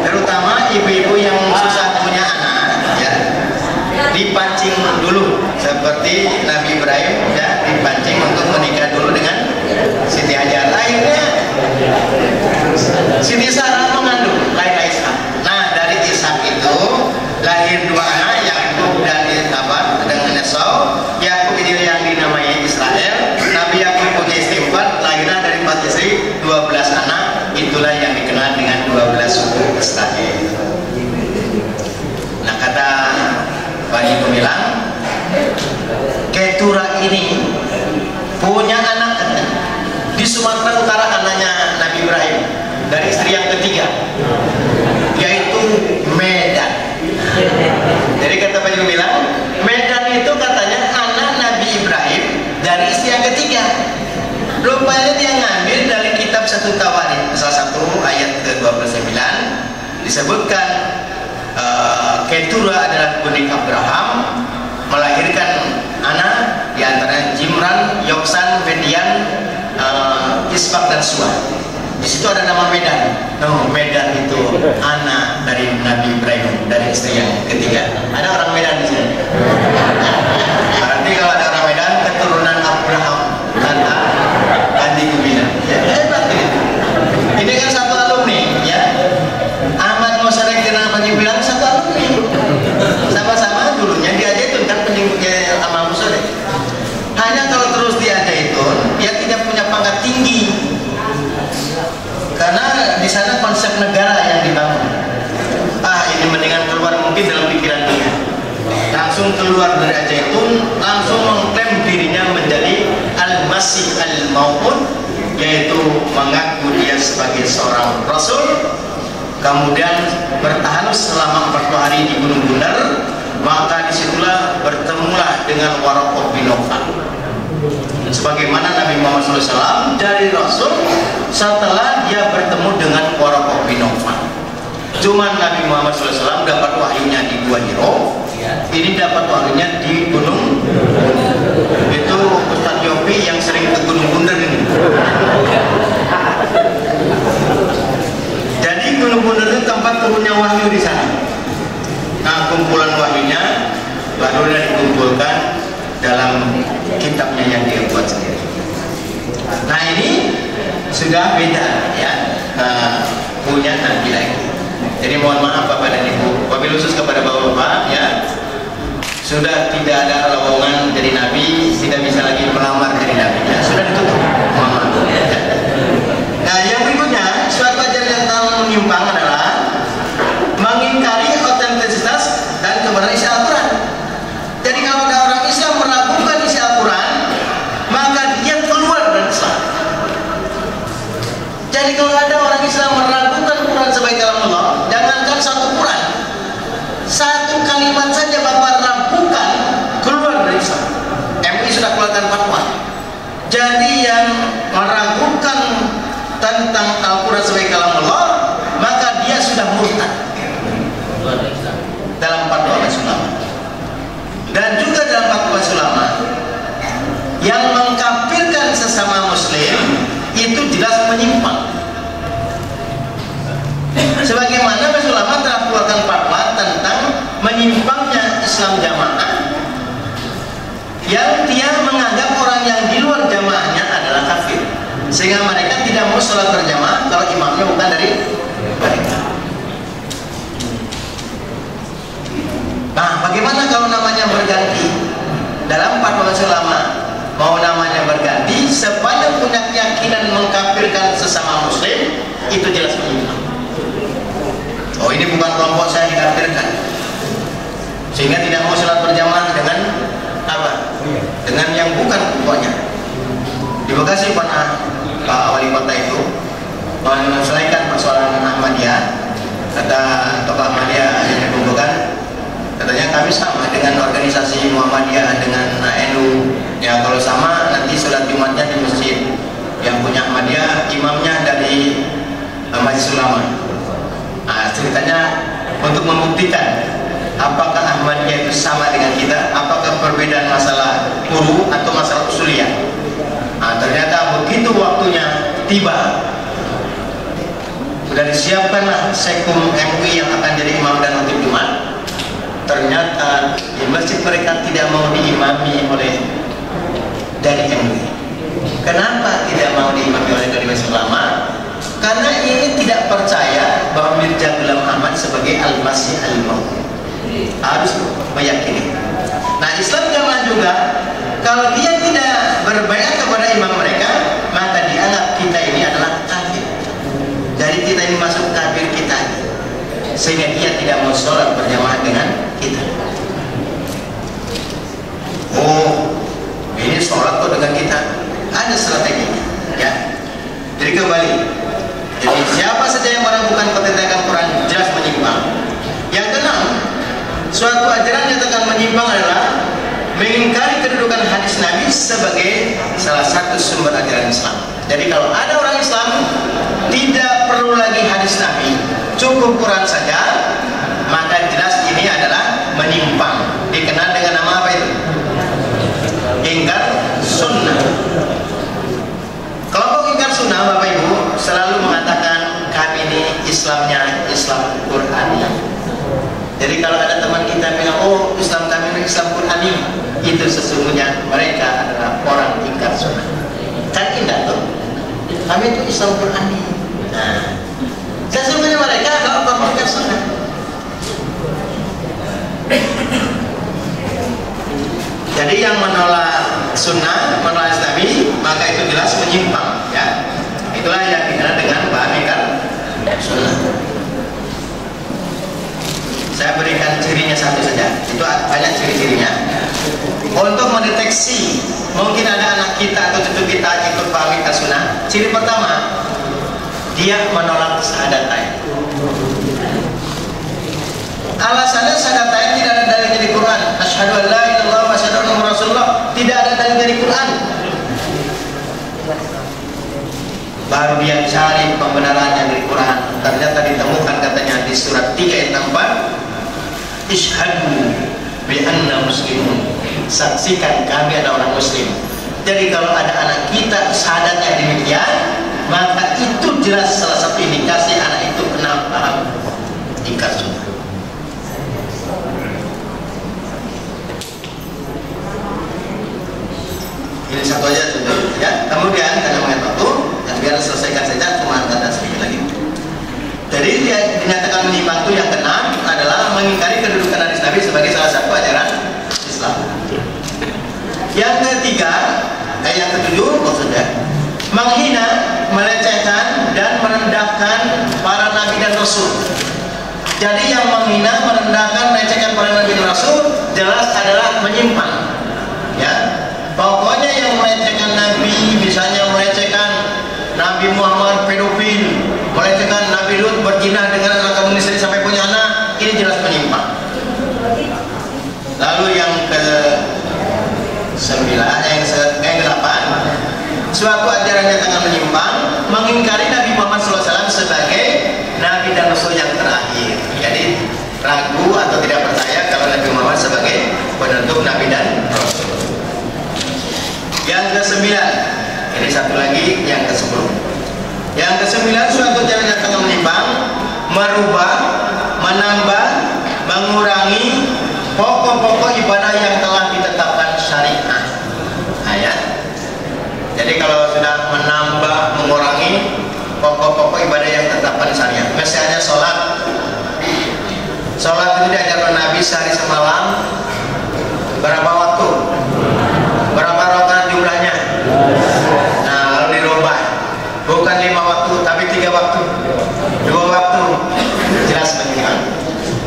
Terutama ibu-ibu yang susah punya anak, ya, dipancing dulu seperti Nabi Ibrahim, ya, dipancing untuk menikah dulu dengan Siti Hajar. Akhirnya Siti Sarah mengandung, lahirlah Ishak. Nah, dari Ishak itu lahir 2 anak, Yakub dan dengan Esau. Yakub ini yang dinamai Israel. Nabi Yakub punya istri 4, lahirlah dari 4 istri 12 anak. Itulah yang dikenal dengan 12 suku Israel. Nah, kata Bani Gumilang, Keturah ini punya anak di Sumatera Utara, anaknya Nabi Ibrahim, dari istri yang ketiga, yaitu Medan. Jadi kata Bani Gumilang, Medan itu katanya anak Nabi Ibrahim dari istri yang ketiga. Rupanya dia ngambil dari kitab 1 Tawarik, salah satu ayat ke-29 disebutkan Keturah adalah budik Abraham, melahirkan anak diantaranya Jimran, Yoksan, Median, Isbak dan Suah. Di situ ada nama Medan. No, Medan itu anak dari Nabi Ibrahim dari istri yang ketiga. Ada orang Medan di sini. Berarti kalau ada orang Medan, keturunan Abraham, kata Panji Gumilang. Ya, hebat ini. Ini kan satu alumni, ya. Ahmad Musarek dengan Panji Gumilang satu alumni. Sama-sama dulunya diajaitun kan pendidikan sama Musarek. Hanya kalau terus diajaitun, dia tidak punya pangkat tinggi. Karena di sana konsep negara yang dibangun. Ini mendingan keluar mungkin dalam pikiran dia. Langsung keluar dari Ajaitun, langsung mengklaim dirinya menjadi Al-Masih Al-Maud, yaitu mengaku dia sebagai seorang Rasul. Kemudian bertahan selama 40 hari di Gunung Bundar. Maka disitulah bertemulah dengan Waraqah bin Nawfal. Sebagaimana Nabi Muhammad SAW dari Rasul setelah dia bertemu dengan Waraqah bin Nawfal. Cuman Nabi Muhammad SAW dapat wahyunya di Gua Hiro, ini dapat wahyunya di Gunung Bundar. Itu Ustaz Yopi yang sering ke Gunung Bundar ini. Jadi Gunung Bundar itu tempat turunnya wahyu di sana. Nah, kumpulan wahyunya baru dikumpulkan dalam kitabnya yang dia buat sendiri. Nah, ini sudah beda, ya, punya Nabi lagi. Jadi mohon maaf Bapak dan Ibu, wabil khusus kepada Bapak-Bapak, ya, sudah tidak ada lowongan jadi Nabi, tidak bisa lagi melamar jadi Nabi, ya, sudah ditutup. Mohon maaf, ya. Nah, yang berikutnya, suatu ajaran yang telah menyimpang adalah mengingkari otentisitas dan kebenaran isi Al-Quran. Jadi kalau ada orang Islam meragukan isi Al-Quran, Jadi yang meragukan tentang Al-Quran sebagai kalamullah, maka dia sudah murtad dalam fatwa ulama. Dan juga dalam fatwa ulama, yang mengkafirkan sesama muslim itu jelas menyimpang. Sebagaimana ulama telah keluarkan fatwa tentang menyimpangnya Islam jamaah, yang dia menganggap orang yang di luar jamaahnya adalah kafir, sehingga mereka tidak mau sholat berjamaah kalau imamnya bukan dari mereka. Nah, bagaimana kalau namanya berganti? Dalam fatwa ulama, mau namanya berganti, sepanjang punya keyakinan mengkafirkan sesama muslim, itu jelas menyimpang. Oh, ini bukan kelompok saya dikafirkan, sehingga tidak mau sholat berjamaah dengan apa? Dengan yang bukan kelompoknya. Di Bekasi pernah Pak Wali Kota itu menyelesaikan persoalan Ahmadiyah. Kata tokoh Ahmadiyah yang dikumpulkan, katanya kami sama dengan organisasi Muhammadiyah dengan NU. Ya kalau sama nanti sholat Jumatnya di masjid. Yang punya Ahmadiyah imamnya dari Majelis Ulama. Nah, ceritanya untuk membuktikan apakah Ahmadiyah itu sama dengan kita, apakah perbedaan masalah guru atau masalah usuliyah. Nah, ternyata begitu waktunya tiba, sudah disiapkanlah Sekum MUI yang akan jadi imam dan khotib Jumat. Ternyata di masjid mereka tidak mau diimami oleh dari MUI. Kenapa tidak mau diimami oleh dari Majelis Ulama? Karena ini tidak percaya bahwa Mirza Ghulam Ahmad sebagai Al-Masih Al-Maud. Harus meyakini. Nah, Islam jamaah juga, kalau dia tidak berbaiat kepada imam mereka, maka dianggap kita ini adalah kafir. Jadi kita ini masuk kafir kita, sehingga dia tidak mau sholat berjamaah dengan kita. Oh, ini sholat kok dengan kita? Ada strateginya, ya. Jadi kembali. Jadi siapa saja yang meragukan ketentuan Quran jelas menyimpang. Yang keenam, suatu ajaran yang tekan menyimpang adalah mengingkari kedudukan hadis Nabi sebagai salah satu sumber ajaran Islam. Jadi kalau ada orang Islam tidak perlu lagi hadis Nabi, cukup Quran saja, maka jelas ini adalah menyimpang. Dikenal dengan nama apa itu? Ingkar sunnah. Kelompok ingkar sunnah, Bapak Ibu, selalu mengatakan kami ini Islamnya Islam Qurani. Jadi kalau ada teman kita bilang, oh Islam kami ini Islam Qurani, itu sesungguhnya mereka adalah orang ingkar sunnah. Kan indah tuh, kami itu Islam Qurani. Nah, sesungguhnya mereka adalah orang ingkar sunnah. Jadi yang menolak sunnah, menolak Nabi, maka itu jelas menyimpang, ya. Itulah yang dikenal dengan paham ingkar sunnah. Saya berikan cirinya satu saja. Itu banyak ciri-cirinya. Untuk mendeteksi mungkin ada anak kita atau cucu kita ikut paham ingkar sunnah. Ciri pertama, dia menolak syahadatain. Alasannya syahadatain tidak ada dalilnya di Quran. Asyhadu an la ilaha illallah wa asyhadu anna Muhammadar Rasulullah, tidak ada dalil dari Quran. Baru dia cari pembenarannya dari Quran. Ternyata ditemukan katanya di surat 3 ayat 4, Ishhadu bi anna muslimun, saksikan kami adalah orang muslim. Jadi kalau ada anak kita syahadatnya demikian, maka itu jelas salah satu indikasi anak itu kenal paham ingkar sunnah. Ini satu aja sudah, ya. Kemudian karena mengenai waktu, dan biar selesaikan saja, cuma ada sedikit lagi. Jadi dia dinyatakan menyimpang itu yang keenam adalah mengingkari kedudukan hadis Nabi sebagai salah satu ajaran Islam. Yang ketiga, yang ketujuh maksudnya menghina, melecehkan dan merendahkan para nabi dan rasul. Jadi yang menghina, merendahkan, melecehkan para nabi dan rasul jelas adalah menyimpang, ya. Pokoknya yang melecehkan Nabi, misalnya melecehkan Nabi Muhammad pedofil, melecehkan Nabi Lut berzina dengan anak kandung istri sampai punya anak, ini jelas menyimpang. Lalu yang ke-9, yang ke-8, suatu ajaran yang sangat menyimpang, mengingkari Nabi Muhammad SAW sebagai Nabi dan Rasul yang terakhir. Jadi ragu atau tidak percaya kalau Nabi Muhammad sebagai penutup Nabi dan Rasul. Yang ke-9, ini satu lagi yang ke-10. Yang ke-9, suatu ajaran yang sangat menyimpang, merubah, menambah, mengurangi pokok-pokok ibadah yang telah ditetapkan syariat. Ayat. Jadi kalau sudah menambah, mengurangi pokok-pokok ibadah yang ditetapkan syariat. Misalnya sholat. Sholat itu diajarkan Nabi sehari semalam berapa waktu? Berapa rakaat jumlahnya? Nah, lalu dirubah. Bukan 5 waktu, tapi 3 waktu. 2 waktu. Jelas bagaimana?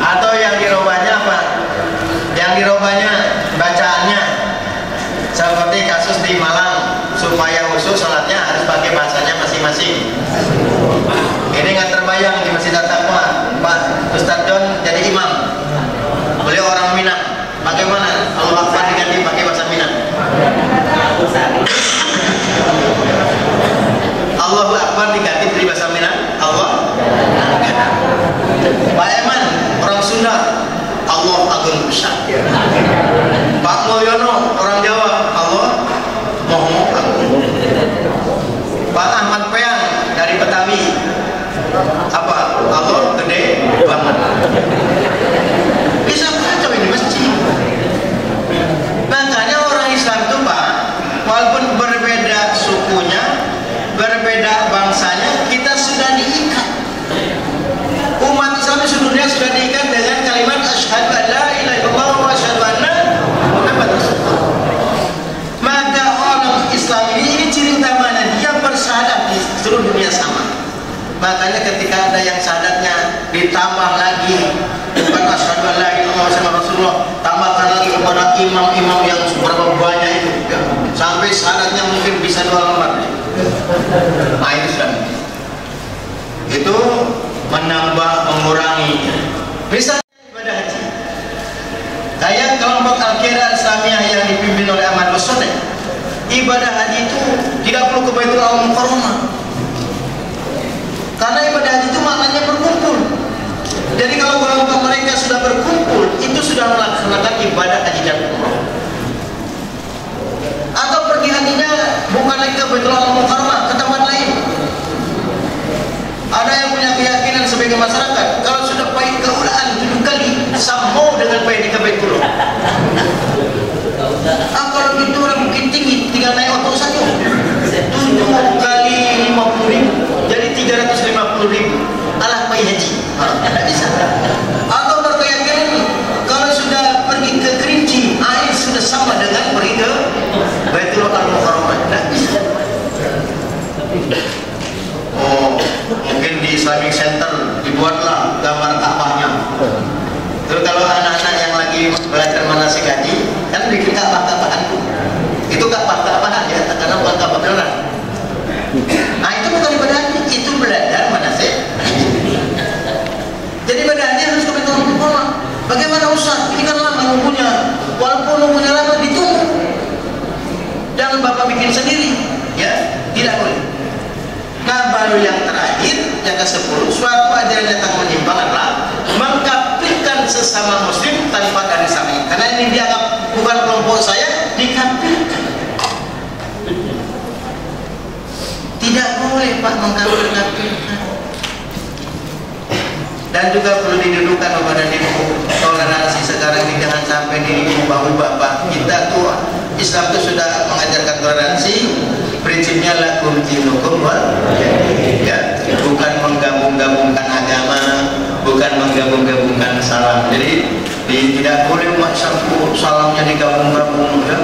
Atau yang dirubahnya apa? Yang dirubahnya bacaannya. Seperti kasus di Malang, supaya khusus sholatnya harus pakai bahasanya masing-masing. Ini nggak terbayang di Masjid At-Taqwa. Pak Ustadz John jadi imam. Beliau orang Minang. Bagaimana? Allah Akbar diganti pakai bahasa Minang. Allahu Akbar diganti dari bahasa Minang. Allah. Pak Eman orang Sunda. Allah Agung Besar. Pak Mulyono orang Jawa. Allah Moho Agung. Pak Ahmad Peang dari Betawi. Apa? Allah gede banget. Bisa kacau ini masjid. Makanya orang Islam itu Pak, walaupun berbeda sukunya, berbeda bangsanya, kita sudah diikat. Umat Islam di seluruh dunia sudah diikat dengan kalimat asyhadu an la ilaha illallah wa asyhadu anna Muhammadar Rasulullah. Maka orang Islam ini ciri utamanya dia bersyahadat di seluruh dunia sama. Makanya ketika ada yang syahadatnya ditambah lagi bukan asyhadu an la ilaha illallah wa asyhadu Rasulullah, tambahkan lagi kepada imam-imam yang berapa banyak itu ya. Sampai syahadatnya mungkin bisa 2 lembar. Nah itu sudah. Itu menambah, mengurangi. Misalnya ibadah haji. Kayak kelompok Al-Qiyadah Islamiyah yang dipimpin oleh Ahmad Basodeh, ibadah haji itu tidak perlu ke Baitul Mukarramah. Karena ibadah haji itu maknanya berkumpul. Jadi kalau kelompok mereka sudah berkumpul, itu sudah melaksanakan ibadah haji dan umrah. Atau pergi hajinya bukan lagi ke Baitul Mukarramah, ke tempat lain. Ada yang punya keyakinan sebagai masyarakat, kalau sudah pahit keulaan 7 kali, sama dengan pahit ke Baitul. Kalau itu orang Bukit Tinggi, tinggal naik otot saja. 7 kali 50.000, jadi 350.000. Alah pahit haji. Tidak bisa. Atau berkeyakinan kalau sudah pergi ke Kerinci, air sudah sama dengan pergi ke Baitul Mukarramah. Tidak bisa. Oh, mungkin di Islamic Center dibuatlah gambar Ka'bahnya. Terus kalau anak-anak yang lagi belajar manasik haji, kan bikin Ka'bah-Ka'bahan. Itu Ka'bah-Ka'bahan ya, karena bukan Ka'bah beneran. Nah itu bukan ibadah haji, itu belajar manasik haji. Jadi ibadah haji harus ke Baitul Mukarramah. Bagaimana Ustaz? Ini kan lama nunggunya. Walaupun nunggunya lama ditunggu. Jangan Bapak bikin sendiri, ya tidak boleh. Nah baru yang terakhir, yang ke-10, suatu ajaran yang tak menyimpang adalah mengkafirkan sesama muslim tanpa dalil syar'i. Karena ini dianggap bukan kelompok saya, dikafirkan. Tidak boleh Pak mengkafirkan. Dan juga perlu didudukan kepada dirimu, toleransi sekarang ini jangan sampai dirimu ubah-ubah. Kita tuh Islam itu sudah mengajarkan toleransi. Prinsipnya lakum dinukum ya, bukan menggabung-gabungkan agama, bukan menggabung-gabungkan salam. Jadi tidak boleh umat salamnya digabung-gabung. Ya.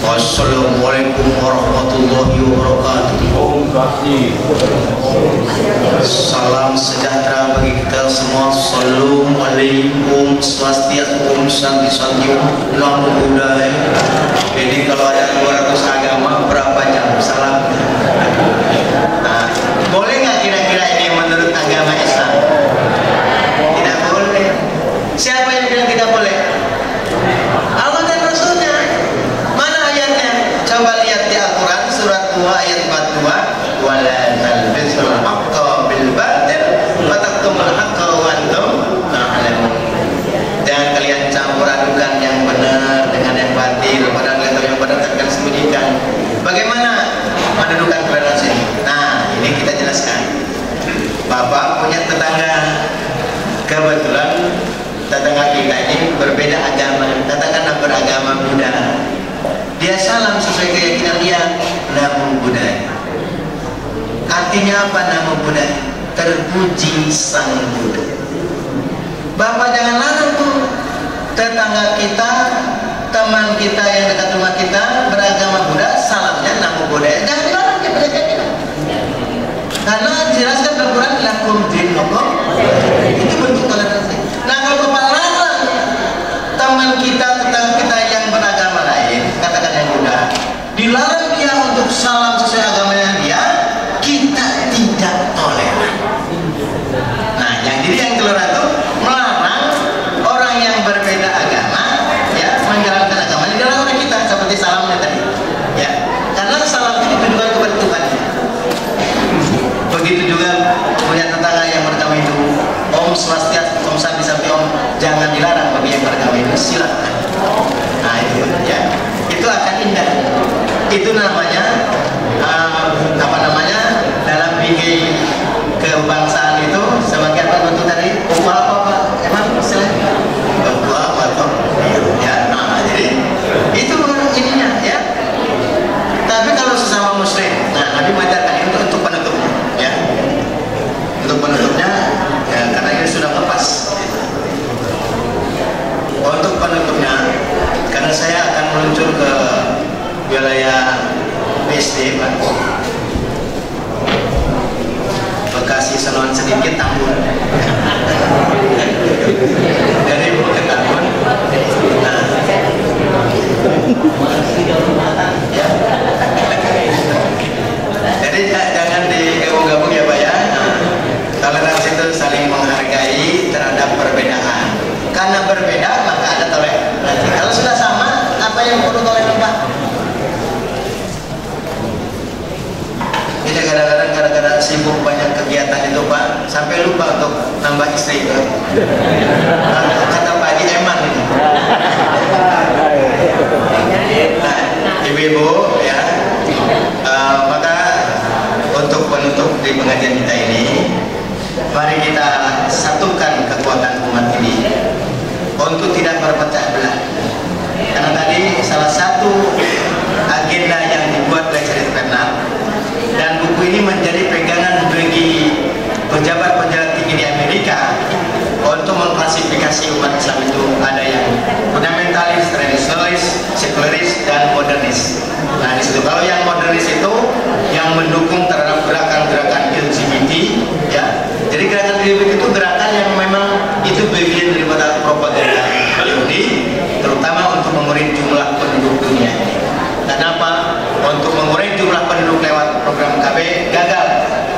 Wassalamualaikum warahmatullahi wabarakatuh. Salam sejahtera bagi kita semua. Assalamualaikum swastiastu santi santium namo buddhaya. Jadi kalau ada 200 agama berapa jam salam? Nah, boleh nggak kira-kira ini menurut agama Islam? Tidak boleh. Siapa yang bilang tidak boleh? Allah dan Rasulnya. Mana ayatnya? Coba lihat di Al-Quran salam sesuai keyakinan dia, namo buddhaya. Artinya apa namo buddhaya? Terpuji sang Buddha. Bapak jangan larang tuh tetangga kita, teman kita yang dekat rumah kita beragama Buddha, salamnya namo buddhaya. Jangan dilarang dia berkeyakinan. Karena jelaskan Al-Quran lakum dinukum, itu bentuk toleransi. Nah kalau bapak larang teman kita, tetangga kita yang beragama lain, katakan yang Buddha, dilarang dia untuk salam sesuai agamanya dia, kita tidak toleran. Nah jadi yang toleran itu melarang orang yang berbeda agama, ya, menjalankan agamanya dilarang oleh kita, seperti salamnya tadi, ya, karena salam itu ditujukan kepada Tuhan. Begitu juga punya tetangga yang beragama itu, Om Swastiastu, Om Santi Santi Om, jangan dilarang bagi yang beragama itu, silakan. Nah itu ya, itu akan indah. Itu namanya apa namanya dalam fikih kebangsaan itu sebagai apa bentuk dari apa emang istilahnya atau ya. Nah jadi itu ininya ya. Tapi kalau sesama muslim, nah Nabi mengajarkan itu untuk penutupnya, ya. Untuk penutupnya, ya, karena ini sudah lepas. Untuk penutupnya, karena saya akan meluncur ke wilayah BSD, Pak. Bekasi Selon sedikit Tambun. Dari Bukit Tambun. Nah, ya. Jadi jangan digabung-gabung ya Pak ya. Toleransi itu saling menghargai terhadap perbedaan. Karena berbeda maka ada toleransi. Kalau sudah sama, apa yang perlu toleran Pak? Jadi kadang-kadang gara-gara sibuk banyak kegiatan itu Pak, sampai lupa untuk nambah istri itu. Kata Pak Haji Eman itu. Nah, ibu-ibu ya, maka untuk penutup di pengajian kita ini, mari kita satukan kekuatan umat ini untuk tidak berpecah belah. Karena tadi salah satu agenda yang dibuat oleh Syarif Bernard, dan buku ini menjadi pegangan bagi pejabat-pejabat tinggi di Amerika untuk mengklasifikasi umat Islam itu ada yang fundamentalis, tradisionalis, sekularis, dan modernis. Nah di situ kalau yang modernis itu yang mendukung terhadap gerakan-gerakan LGBT, ya. Jadi gerakan LGBT itu gerakan yang memang itu bagian daripada propaganda Yahudi, terutama untuk mengurangi jumlah penduduk dunia ini. Kenapa? Untuk mengurangi jumlah penduduk lewat program KB gagal.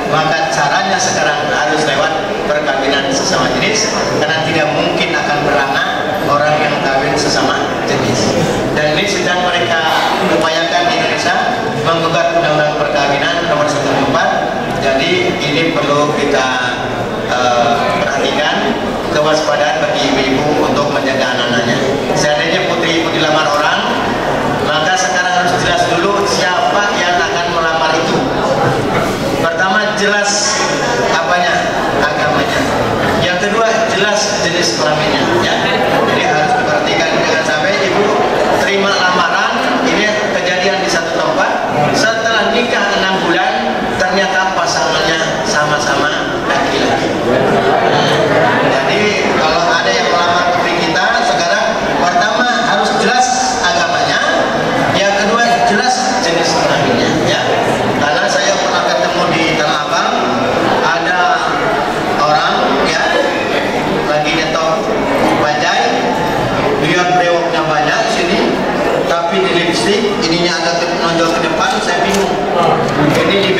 Maka caranya sekarang harus lewat perkawinan sesama jenis, karena tidak mungkin akan beranak orang yang kawin sesama jenis. Dan ini sedang mereka upayakan di Indonesia menggugat undang-undang perkawinan nomor 14. Jadi ini perlu kita perhatikan, kewaspadaan bagi ibu-ibu untuk menjaga anak-anaknya. Seandainya putri ibu dilamar orang, maka sekarang harus jelas dulu siapa yang akan melamar itu. Pertama jelas apanya, agamanya. Yang kedua jelas jenis kelaminnya, ya. Jadi harus diperhatikan, jangan sampai ibu terima lamaran, ini kejadian di satu tempat, setelah nikah 6 bulan ternyata pasangannya sama-sama laki-laki. Jadi kalau ada yang melamar putri kita sekarang, pertama harus jelas agamanya, yang kedua jelas jenis kelaminnya, ya. Karena saya pernah ketemu di Tanah Abang, ada orang ya lagi nyetok bajai, dia brewoknya banyak sini, tapi di lipstick ininya agak menonjol ke depan, saya bingung. Ini di